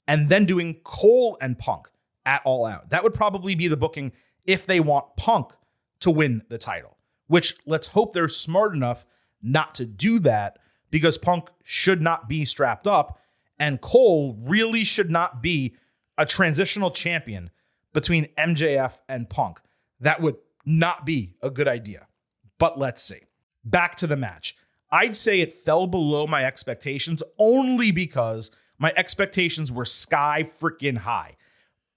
and then doing Cole and Punk at All Out. That would probably be the booking if they want Punk to win the title, which let's hope they're smart enough not to do that, because Punk should not be strapped up, and Cole really should not be a transitional champion between MJF and Punk. That would not be a good idea, but let's see. Back to the match. I'd say it fell below my expectations only because my expectations were sky freaking high.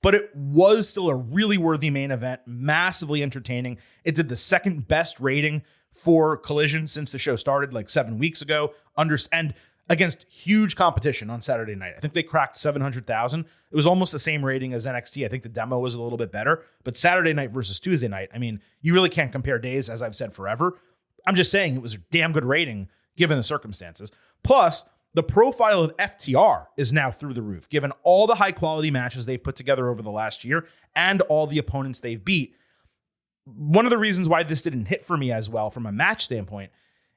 But it was still a really worthy main event, massively entertaining. It did the second best rating for Collision since the show started like 7 weeks ago, and against huge competition on Saturday night. I think they cracked 700,000. It was almost the same rating as NXT. I think the demo was a little bit better, but Saturday night versus Tuesday night, I mean, you really can't compare days, as I've said forever. I'm just saying it was a damn good rating given the circumstances. Plus, the profile of FTR is now through the roof, given all the high quality matches they've put together over the last year and all the opponents they've beat. One of the reasons why this didn't hit for me as well from a match standpoint,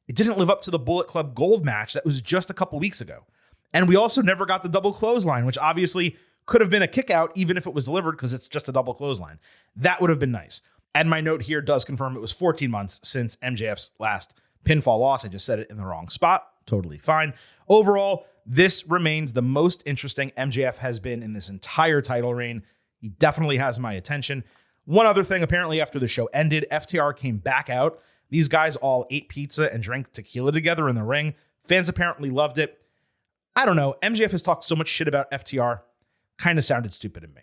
it didn't live up to the Bullet Club Gold match that was just a couple weeks ago. And we also never got the double clothesline, which obviously could have been a kick out even if it was delivered because it's just a double clothesline. That would have been nice. And my note here does confirm it was 14 months since MJF's last pinfall loss. I just said it in the wrong spot. Totally fine. Overall, this remains the most interesting MJF has been in this entire title reign. He definitely has my attention. One other thing, apparently after the show ended, FTR came back out. These guys all ate pizza and drank tequila together in the ring. Fans apparently loved it. I don't know. MJF has talked so much shit about FTR. Kind of sounded stupid to me.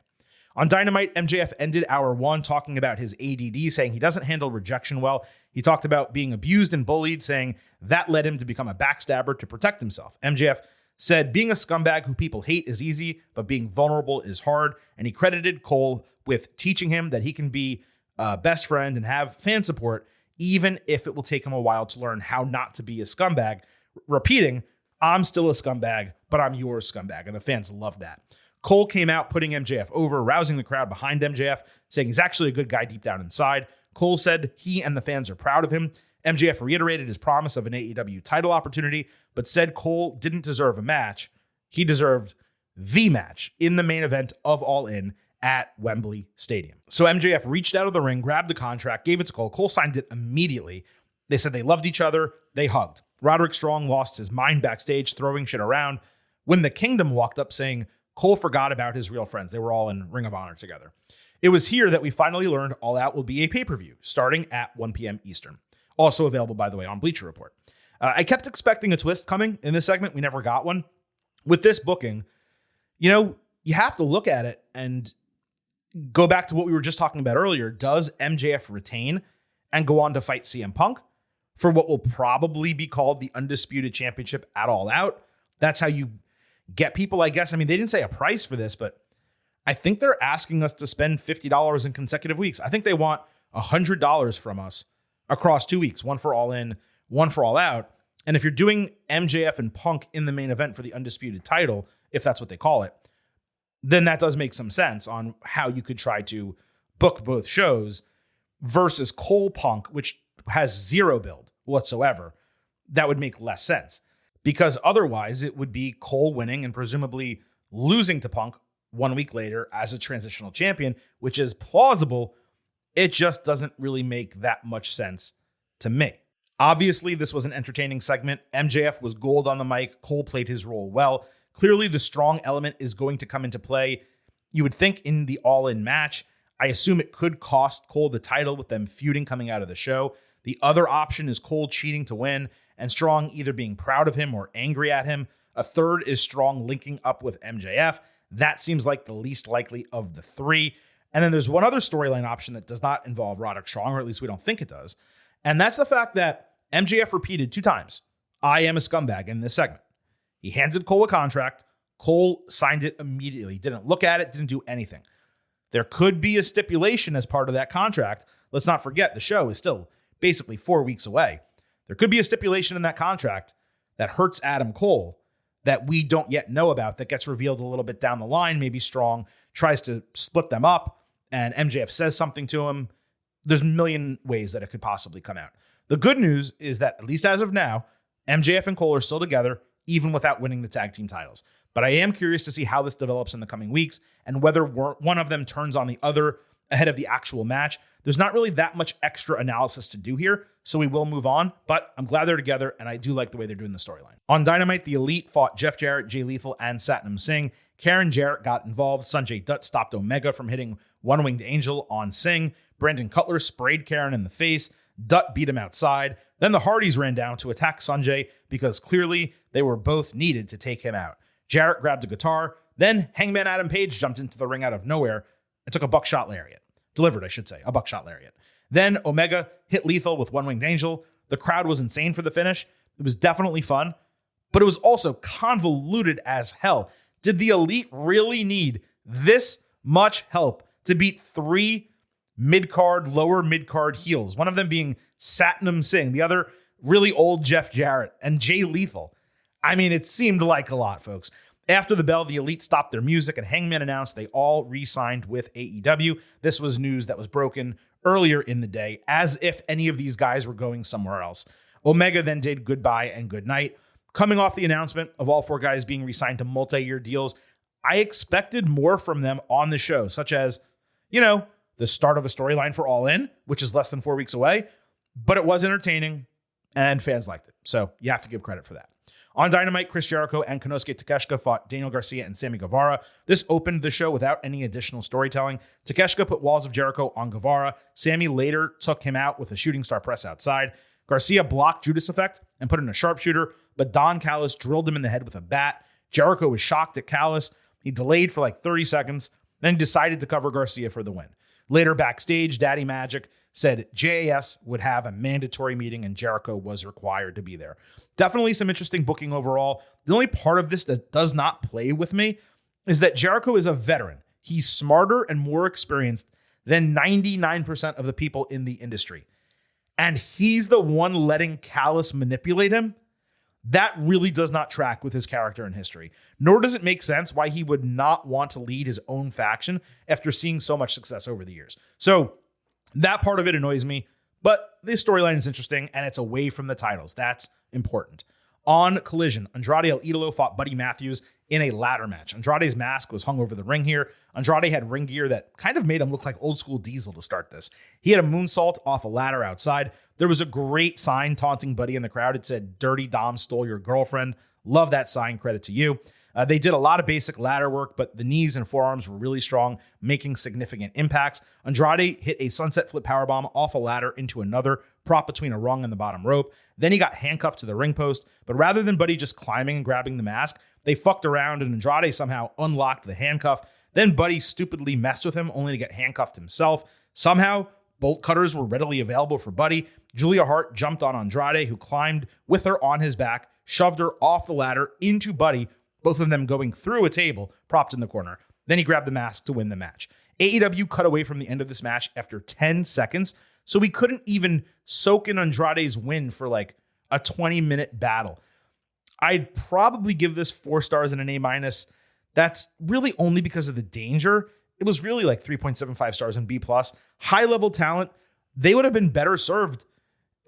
On Dynamite, MJF ended hour 1 talking about his ADD, saying he doesn't handle rejection well. He talked about being abused and bullied, saying that led him to become a backstabber to protect himself. MJF said being a scumbag who people hate is easy, but being vulnerable is hard. And he credited Cole with teaching him that he can be a best friend and have fan support, even if it will take him a while to learn how not to be a scumbag. Repeating, I'm still a scumbag, but I'm your scumbag. And the fans love that. Cole came out putting MJF over, rousing the crowd behind MJF, saying he's actually a good guy deep down inside. Cole said he and the fans are proud of him. MJF reiterated his promise of an AEW title opportunity, but said Cole didn't deserve a match. He deserved the match in the main event of All In at Wembley Stadium. So MJF reached out of the ring, grabbed the contract, gave it to Cole. Cole signed it immediately. They said they loved each other. They hugged. Roderick Strong lost his mind backstage, throwing shit around, when the Kingdom walked up saying Cole forgot about his real friends. They were all in Ring of Honor together. It was here that we finally learned All Out will be a pay-per-view starting at 1 p.m. Eastern. Also available, by the way, on Bleacher Report. I kept expecting a twist coming in this segment. We never got one. With this booking, you have to look at it and go back to what we were just talking about earlier. Does MJF retain and go on to fight CM Punk for what will probably be called the Undisputed Championship at All Out? That's how you get people, I guess. I mean, they didn't say a price for this, but I think they're asking us to spend $50 in consecutive weeks. I think they want $100 from us across 2 weeks, one for All In, one for All Out. And if you're doing MJF and Punk in the main event for the Undisputed title, if that's what they call it, then that does make some sense on how you could try to book both shows versus Cole Punk, which has zero build whatsoever. That would make less sense because otherwise it would be Cole winning and presumably losing to Punk 1 week later as a transitional champion, which is plausible. It just doesn't really make that much sense to me. Obviously, this was an entertaining segment. MJF was gold on the mic. Cole played his role well. Clearly, the strong element is going to come into play. You would think in the All-In match. I assume it could cost Cole the title with them feuding coming out of the show. The other option is Cole cheating to win and Strong either being proud of him or angry at him. A third is Strong linking up with MJF. That seems like the least likely of the three. And then there's one other storyline option that does not involve Roderick Strong, or at least we don't think it does. And that's the fact that MJF repeated 2 times, "I am a scumbag" in this segment. He handed Cole a contract. Cole signed it immediately. Didn't look at it, didn't do anything. There could be a stipulation as part of that contract. Let's not forget the show is still basically 4 weeks away. There could be a stipulation in that contract that hurts Adam Cole that we don't yet know about that gets revealed a little bit down the line. Maybe Strong tries to split them up and MJF says something to him. There's a million ways that it could possibly come out. The good news is that, at least as of now, MJF and Cole are still together, even without winning the tag team titles. But I am curious to see how this develops in the coming weeks and whether one of them turns on the other ahead of the actual match. There's not really that much extra analysis to do here, so we will move on. But I'm glad they're together, and I do like the way they're doing the storyline. On Dynamite, the Elite fought Jeff Jarrett, Jay Lethal, and Satnam Singh. Karen Jarrett got involved. Sanjay Dutt stopped Omega from hitting One-Winged Angel on Singh. Brandon Cutler sprayed Karen in the face. Dutt beat him outside. Then the Hardys ran down to attack Sanjay because clearly they were both needed to take him out. Jarrett grabbed a guitar. Then Hangman Adam Page jumped into the ring out of nowhere and took a buckshot lariat. Delivered, I should say, a buckshot lariat. Then Omega hit Lethal with One-Winged Angel. The crowd was insane for the finish. It was definitely fun, but it was also convoluted as hell. Did the Elite really need this much help to beat 3 mid-card, lower mid-card heels? One of them being Satnam Singh, the other really old Jeff Jarrett, and Jay Lethal. I mean, it seemed like a lot, folks. After the bell, the Elite stopped their music and Hangman announced they all re-signed with AEW. This was news that was broken earlier in the day, as if any of these guys were going somewhere else. Omega then did goodbye and good night. Coming off the announcement of all 4 guys being re-signed to multi-year deals, I expected more from them on the show, such as, the start of a storyline for All In, which is less than 4 weeks away, but it was entertaining and fans liked it. So you have to give credit for that. On Dynamite, Chris Jericho and Konosuke Takeshita fought Daniel Garcia and Sammy Guevara. This opened the show without any additional storytelling. Takeshita put Walls of Jericho on Guevara. Sammy later took him out with a shooting star press outside. Garcia blocked Judas Effect and put in a sharpshooter, but Don Callis drilled him in the head with a bat. Jericho was shocked at Callis. He delayed for like 30 seconds, then decided to cover Garcia for the win. Later backstage, Daddy Magic said JAS would have a mandatory meeting and Jericho was required to be there. Definitely some interesting booking overall. The only part of this that does not play with me is that Jericho is a veteran. He's smarter and more experienced than 99% of the people in the industry. And he's the one letting Callis manipulate him. That really does not track with his character and history. Nor does it make sense why he would not want to lead his own faction after seeing so much success over the years. So That part of it annoys me, but this storyline is interesting and it's away from the titles. That's important. On Collision, Andrade El Idolo fought Buddy Matthews in a ladder match. Andrade's mask was hung over the ring here. Andrade had ring gear that kind of made him look like old school Diesel to start this. He had a moonsault off a ladder outside. There was a great sign taunting Buddy in the crowd. It said, "Dirty Dom stole your girlfriend." Love that sign. Credit to you. They did a lot of basic ladder work, but the knees and forearms were really strong, making significant impacts. Andrade hit a sunset flip powerbomb off a ladder into another, prop between a rung and the bottom rope. Then he got handcuffed to the ring post, but rather than Buddy just climbing and grabbing the mask, they fucked around and Andrade somehow unlocked the handcuff. Then Buddy stupidly messed with him, only to get handcuffed himself. Somehow, bolt cutters were readily available for Buddy. Julia Hart jumped on Andrade, who climbed with her on his back, shoved her off the ladder into Buddy, both of them going through a table propped in the corner. Then he grabbed the mask to win the match. AEW cut away from the end of this match after 10 seconds, so we couldn't even soak in Andrade's win for like a 20-minute battle. I'd probably give this 4 stars and an A-. That's really only because of the danger. It was really like 3.75 stars and B+. High-level talent, they would have been better served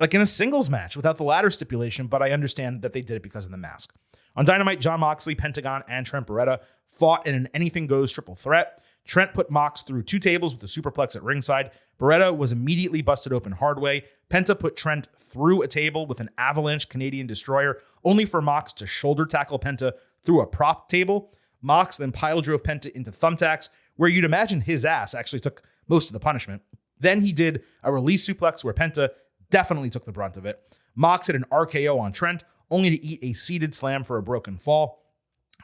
like in a singles match without the ladder stipulation, but I understand that they did it because of the mask. On Dynamite, Jon Moxley, Pentagon, and Trent Beretta fought in an anything goes triple threat. Trent put Mox through 2 tables with a superplex at ringside. Beretta was immediately busted open hard way. Penta put Trent through a table with an avalanche Canadian destroyer, only for Mox to shoulder tackle Penta through a prop table. Mox then pile drove Penta into thumbtacks, where you'd imagine his ass actually took most of the punishment. Then he did a release suplex where Penta definitely took the brunt of it. Mox hit an RKO on Trent, only to eat a seated slam for a broken fall.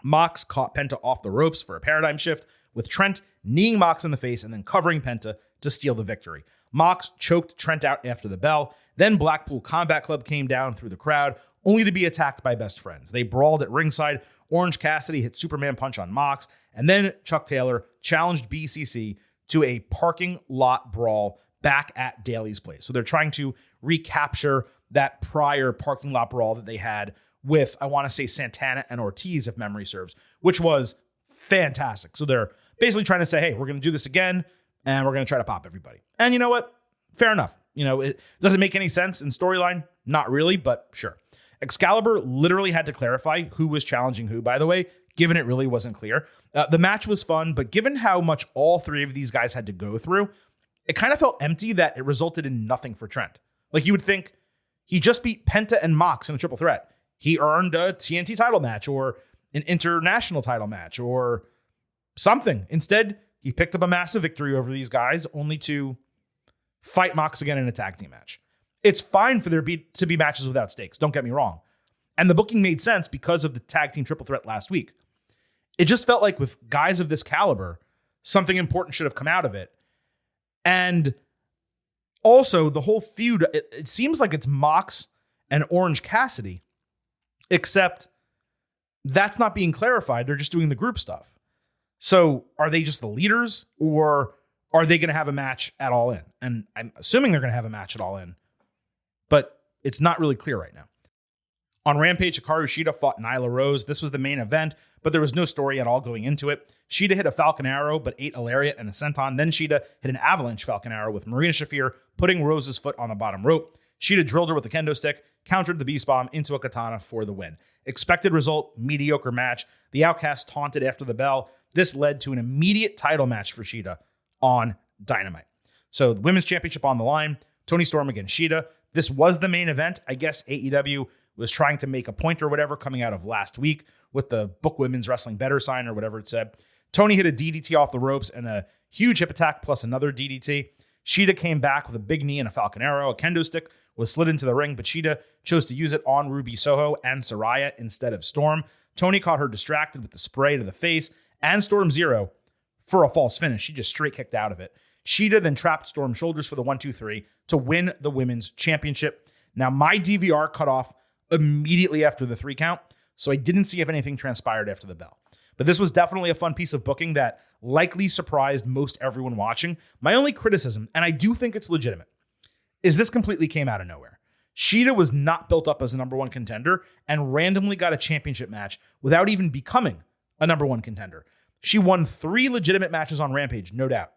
Mox caught Penta off the ropes for a paradigm shift, with Trent kneeing Mox in the face and then covering Penta to steal the victory. Mox choked Trent out after the bell. Then Blackpool Combat Club came down through the crowd, only to be attacked by best friends. They brawled at ringside. Orange Cassidy hit Superman Punch on Mox, and then Chuck Taylor challenged BCC to a parking lot brawl back at Daly's place. So they're trying to recapture that prior parking lot brawl that they had with, I want to say, Santana and Ortiz, if memory serves, which was fantastic. So they're basically trying to say, hey, we're going to do this again, and we're going to try to pop everybody. And you know what? Fair enough. You know, it doesn't make any sense in storyline. Not really, but sure. Excalibur literally had to clarify who was challenging who, by the way, given it really wasn't clear. The match was fun, but given how much all 3 of these guys had to go through, it kind of felt empty that it resulted in nothing for Trent. Like, you would think he just beat Penta and Mox in a triple threat. He earned a TNT title match or an international title match or something. Instead, he picked up a massive victory over these guys, only to fight Mox again in a tag team match. It's fine for there to be matches without stakes, don't get me wrong. And the booking made sense because of the tag team triple threat last week. It just felt like with guys of this caliber, something important should have come out of it. And also, the whole feud, it seems like it's Mox and Orange Cassidy, except that's not being clarified. They're just doing the group stuff. So are they just the leaders, or are they going to have a match at All In? And I'm assuming they're going to have a match at All In, but it's not really clear right now. On Rampage, Hikaru Shida fought Nyla Rose. This was the main event, but there was no story at all going into it. Shida hit a Falcon Arrow, but ate a Lariat and a Senton. Then Shida hit an Avalanche Falcon Arrow with Marina Shafir putting Rose's foot on the bottom rope. Shida drilled her with a kendo stick, countered the Beast Bomb into a katana for the win. Expected result, mediocre match. The Outcast taunted after the bell. This led to an immediate title match for Shida on Dynamite. So the Women's Championship on the line, Toni Storm against Shida. This was the main event. I guess AEW was trying to make a point or whatever coming out of last week with the Book Women's Wrestling Better sign or whatever it said. Toni hit a DDT off the ropes and a huge hip attack plus another DDT. Shida came back with a big knee and a Falcon Arrow. A kendo stick was slid into the ring, but Shida chose to use it on Ruby Soho and Saraya instead of Storm. Toni caught her distracted with the spray to the face and Storm Zero for a false finish. She just straight kicked out of it. Shida then trapped Storm's shoulders for the 1-2-3 to win the Women's Championship. Now, my DVR cut off immediately after the 3 count, so I didn't see if anything transpired after the bell. But this was definitely a fun piece of booking that likely surprised most everyone watching. My only criticism, and I do think it's legitimate, is this completely came out of nowhere. Shida was not built up as a number 1 contender and randomly got a championship match without even becoming a number 1 contender. She won 3 legitimate matches on Rampage, no doubt.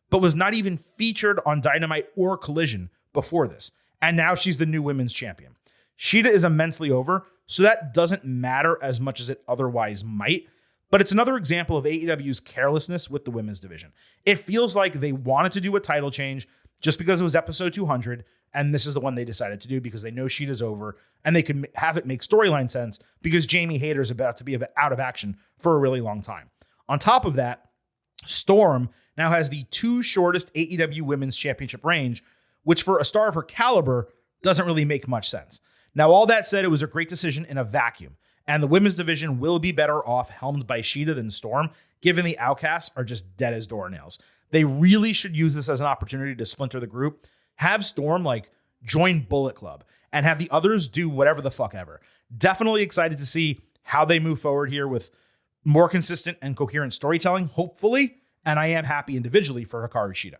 but was not even featured on Dynamite or Collision before this. And now she's the new women's champion. Shida is immensely over, so that doesn't matter as much as it otherwise might. But it's another example of AEW's carelessness with the women's division. It feels like they wanted to do a title change just because it was episode 200, and this is the one they decided to do because they know Shida's over, and they could have it make storyline sense because Jamie Hayter's about to be out of action for a really long time. On top of that, Storm now has the 2 shortest AEW Women's Championship range, which for a star of her caliber doesn't really make much sense. Now, all that said, it was a great decision in a vacuum, and the women's division will be better off helmed by Shida than Storm, given the Outcasts are just dead as doornails. They really should use this as an opportunity to splinter the group, have Storm join Bullet Club, and have the others do whatever the fuck ever. Definitely excited to see how they move forward here with more consistent and coherent storytelling, hopefully, and I am happy individually for Hikaru Shida.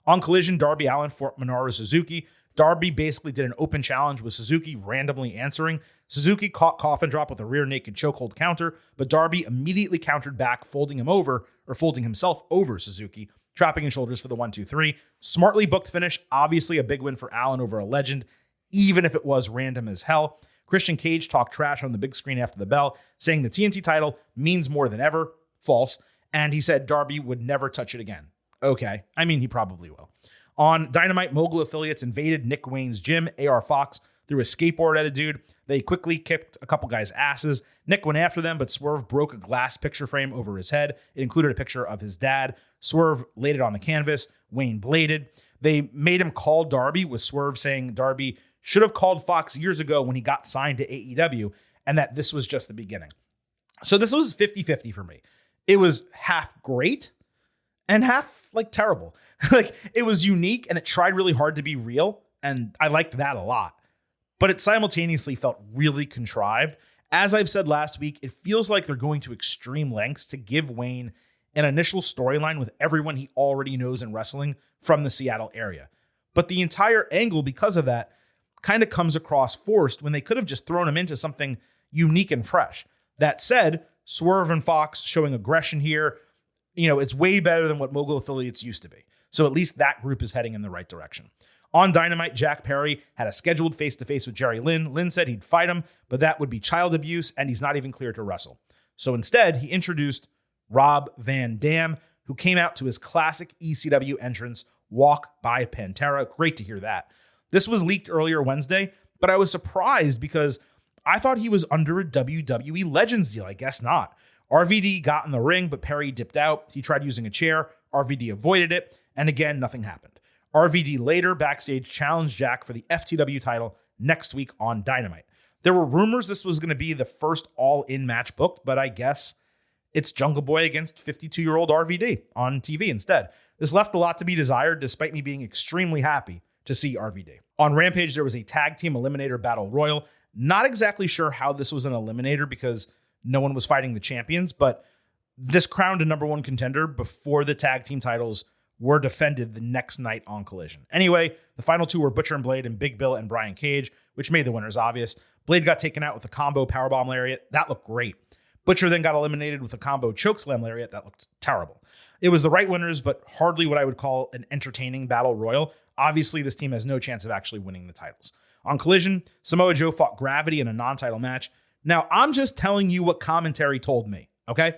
On Collision, Darby Allin fought Minoru Suzuki. Darby basically did an open challenge with Suzuki randomly answering. Suzuki caught Coffin Drop with a rear naked chokehold counter, but Darby immediately countered back, folding himself over Suzuki, trapping his shoulders for the 1-2-3. Smartly booked finish, obviously a big win for Allin over a legend, even if it was random as hell. Christian Cage talked trash on the big screen after the bell, saying the TNT title means more than ever. False. And he said Darby would never touch it again. Okay. I mean, he probably will. On Dynamite, Mogul Affiliates invaded Nick Wayne's gym. AR Fox threw a skateboard at a dude. They quickly kicked a couple guys' asses. Nick went after them, but Swerve broke a glass picture frame over his head. It included a picture of his dad. Swerve laid it on the canvas. Wayne bladed. They made him call Darby, with Swerve saying Darby should have called Fox years ago when he got signed to AEW, and that this was just the beginning. So this was 50-50 for me. It was half great and half terrible. It was unique and it tried really hard to be real, and I liked that a lot. But it simultaneously felt really contrived. As I've said last week, it feels like they're going to extreme lengths to give Wayne an initial storyline with everyone he already knows in wrestling from the Seattle area. But the entire angle, because of that, kind of comes across forced when they could have just thrown him into something unique and fresh. That said, Swerve and Fox showing aggression here, it's way better than what Mogul Affiliates used to be. So at least that group is heading in the right direction. On Dynamite, Jack Perry had a scheduled face-to-face with Jerry Lynn. Lynn said he'd fight him, but that would be child abuse, and he's not even cleared to wrestle. So instead, he introduced Rob Van Dam, who came out to his classic ECW entrance, Walk by Pantera. Great to hear that. This was leaked earlier Wednesday, but I was surprised because I thought he was under a WWE Legends deal. I guess not. RVD got in the ring, but Perry dipped out. He tried using a chair. RVD avoided it, and again, nothing happened. RVD later backstage challenged Jack for the FTW title next week on Dynamite. There were rumors this was going to be the first all-in match booked, but I guess it's Jungle Boy against 52-year-old RVD on TV instead. This left a lot to be desired, despite me being extremely happy to see RVD. On Rampage, there was a tag team eliminator battle royal. Not exactly sure how this was an eliminator because no one was fighting the champions, but this crowned a number one contender before the tag team titles were defended the next night on Collision. Anyway, the final two were Butcher and Blade and Big Bill and Brian Cage, which made the winners obvious. Blade got taken out with a combo powerbomb lariat. That looked great. Butcher then got eliminated with a combo chokeslam lariat. That looked terrible. It was the right winners, but hardly what I would call an entertaining battle royal. Obviously, this team has no chance of actually winning the titles. On Collision, Samoa Joe fought Gravity in a non-title match. Now, I'm just telling you what commentary told me, okay?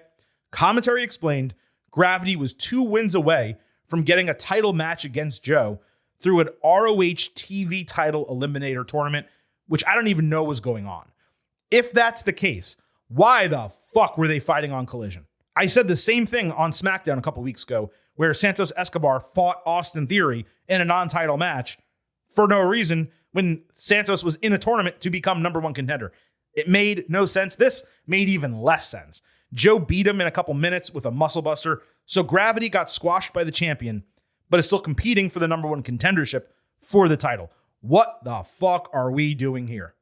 Commentary explained Gravity was 2 wins away from getting a title match against Joe through an ROH TV title eliminator tournament, which I don't even know was going on. If that's the case, why the fuck were they fighting on Collision? I said the same thing on SmackDown a couple weeks ago, where Santos Escobar fought Austin Theory in a non-title match for no reason when Santos was in a tournament to become number one contender. It made no sense. This made even less sense. Joe beat him in a couple minutes with a muscle buster, so Gravity got squashed by the champion, but is still competing for the number one contendership for the title. What the fuck are we doing here?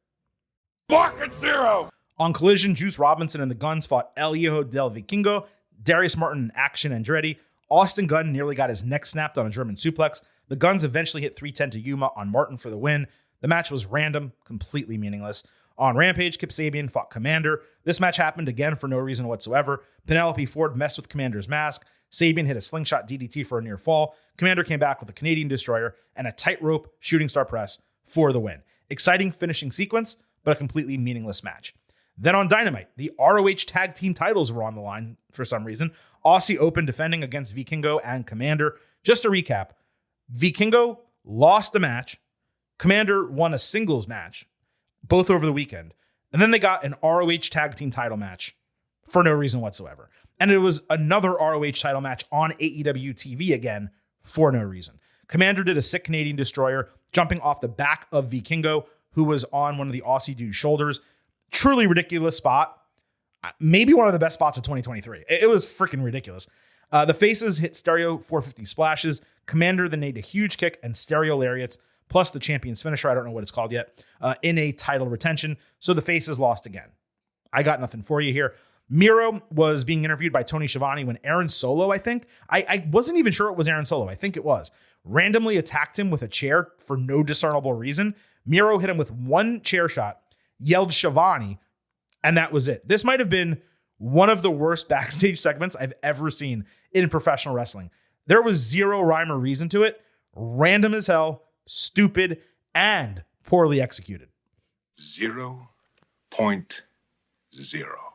Market zero! On Collision, Juice Robinson and the Guns fought El Hijo del Vikingo, Darius Martin and Action Andretti. Austin Gunn nearly got his neck snapped on a German suplex. The Guns eventually hit 310 to Yuma on Martin for the win. The match was random, completely meaningless. On Rampage, Kip Sabian fought Commander. This match happened again for no reason whatsoever. Penelope Ford messed with Commander's mask. Sabian hit a slingshot DDT for a near fall. Commander came back with a Canadian Destroyer and a tightrope shooting star press for the win. Exciting finishing sequence, but a completely meaningless match. Then on Dynamite, the ROH tag team titles were on the line for some reason. Aussie Open defending against Vikingo and Commander. Just to recap, Vikingo lost a match. Commander won a singles match, both over the weekend. And then they got an ROH tag team title match for no reason whatsoever. And it was another ROH title match on AEW TV again for no reason. Commander did a sick Canadian Destroyer, jumping off the back of Vikingo, who was on one of the Aussie dude's shoulders. Truly ridiculous spot. Maybe one of the best spots of 2023. It was freaking ridiculous. The faces hit stereo 450 splashes. Commander then made a huge kick and stereo lariats, plus the champion's finisher, I don't know what it's called yet, in a title retention. So the faces lost again. I got nothing for you here. Miro was being interviewed by Tony Schiavone when Aaron Solo, I think, I wasn't even sure it was Aaron Solo, I think it was, randomly attacked him with a chair for no discernible reason. Miro hit him with one chair shot, yelled Schiavone, and that was it. This might have been one of the worst backstage segments I've ever seen in professional wrestling. There was zero rhyme or reason to it. Random as hell, stupid, and poorly executed. 0.0.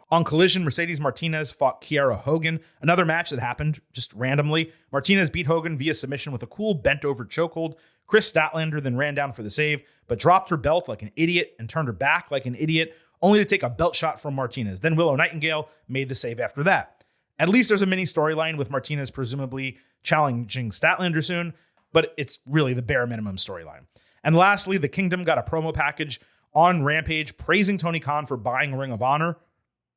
On Collision, Mercedes Martinez fought Kiara Hogan, another match that happened just randomly. Martinez beat Hogan via submission with a cool bent-over chokehold. Chris Statlander then ran down for the save, but dropped her belt like an idiot and turned her back like an idiot, only to take a belt shot from Martinez. Then Willow Nightingale made the save after that. At least there's a mini storyline with Martinez presumably challenging Statlander soon, but it's really the bare minimum storyline. And lastly, the Kingdom got a promo package on Rampage praising Tony Khan for buying Ring of Honor.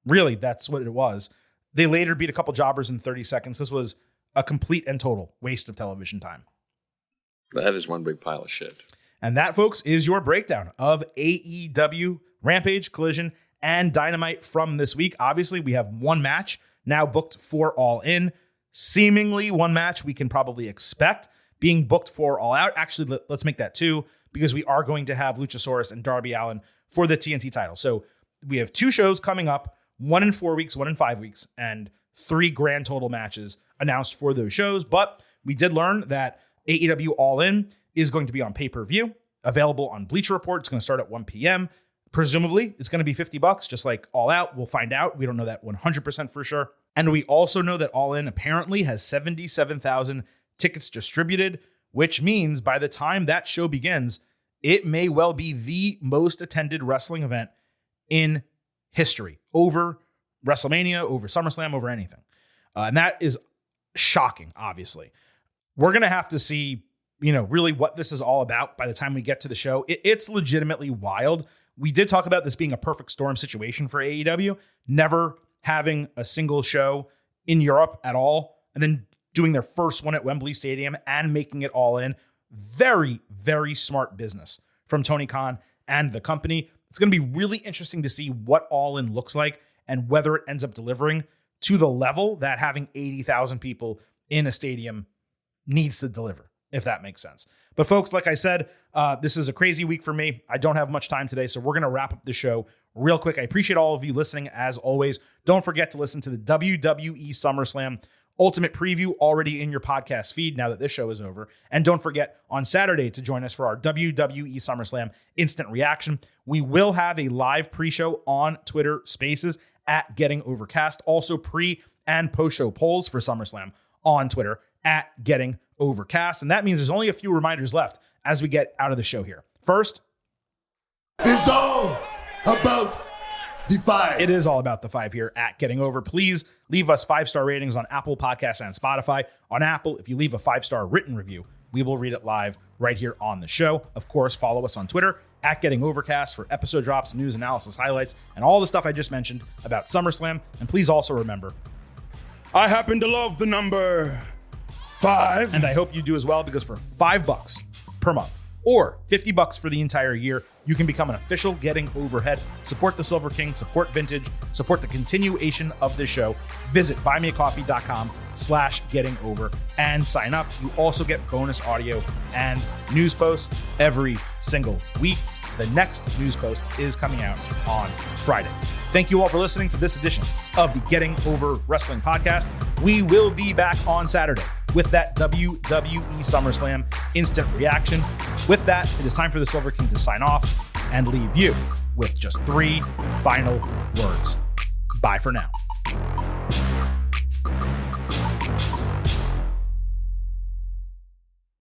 Really, that's what it was. They later beat a couple jobbers in 30 seconds. This was a complete and total waste of television time. That is one big pile of shit. And that, folks, is your breakdown of AEW, Rampage, Collision, and Dynamite from this week. Obviously, we have one match now booked for All In. Seemingly one match we can probably expect being booked for All Out. Actually, let's make that two, because we are going to have Luchasaurus and Darby Allin for the TNT title. So we have two shows coming up, 1 in 4 weeks, 1 in 5 weeks, and 3 grand total matches announced for those shows. But we did learn that AEW All In is going to be on pay-per-view, available on Bleacher Report. It's going to start at 1 p.m. Presumably, it's going to be $50, just like All Out. We'll find out. We don't know that 100% for sure. And we also know that All In apparently has 77,000 tickets distributed, which means by the time that show begins, it may well be the most attended wrestling event in history, over WrestleMania, over SummerSlam, over anything. And that is shocking, obviously. We're going to have to see, really what this is all about by the time we get to the show. It's legitimately wild. We did talk about this being a perfect storm situation for AEW, never having a single show in Europe at all, and then doing their first one at Wembley Stadium and making it All In. Very, very smart business from Tony Khan and the company. It's going to be really interesting to see what All In looks like and whether it ends up delivering to the level that having 80,000 people in a stadium needs to deliver, if that makes sense. But folks, like I said, this is a crazy week for me. I don't have much time today, so we're going to wrap up the show real quick. I appreciate all of you listening as always. Don't forget to listen to the WWE SummerSlam Ultimate Preview already in your podcast feed now that this show is over. And don't forget on Saturday to join us for our WWE SummerSlam Instant Reaction. We will have a live pre-show on Twitter Spaces at Getting Overcast. Also pre- and post-show polls for SummerSlam on Twitter at Getting Overcast. And that means there's only a few reminders left as we get out of the show here. First, It's all about the 5. it is all about the 5 here at Getting Over. Please leave us 5-star ratings on Apple Podcasts and Spotify. On Apple, if you leave a 5-star written review, we will read it live right here on the show. Of course, follow us on Twitter at Getting Overcast for episode drops, news, analysis, highlights, and all the stuff I just mentioned about SummerSlam. And please also remember, I happen to love the number 5. and I hope you do as well, because for $5 per month or $50 for the entire year, you can become an official Getting Overhead. Support the Silver King, support Vintage, support the continuation of this show. Visit buymeacoffee.com/getting over and sign up. You also get bonus audio and news posts every single week. The next news post is coming out on Friday. Thank you all for listening to this edition of the Getting Over Wrestling podcast. We will be back on Saturday with that WWE SummerSlam instant reaction. With that, it is time for the Silver King to sign off and leave you with just 3 final words. Bye for now.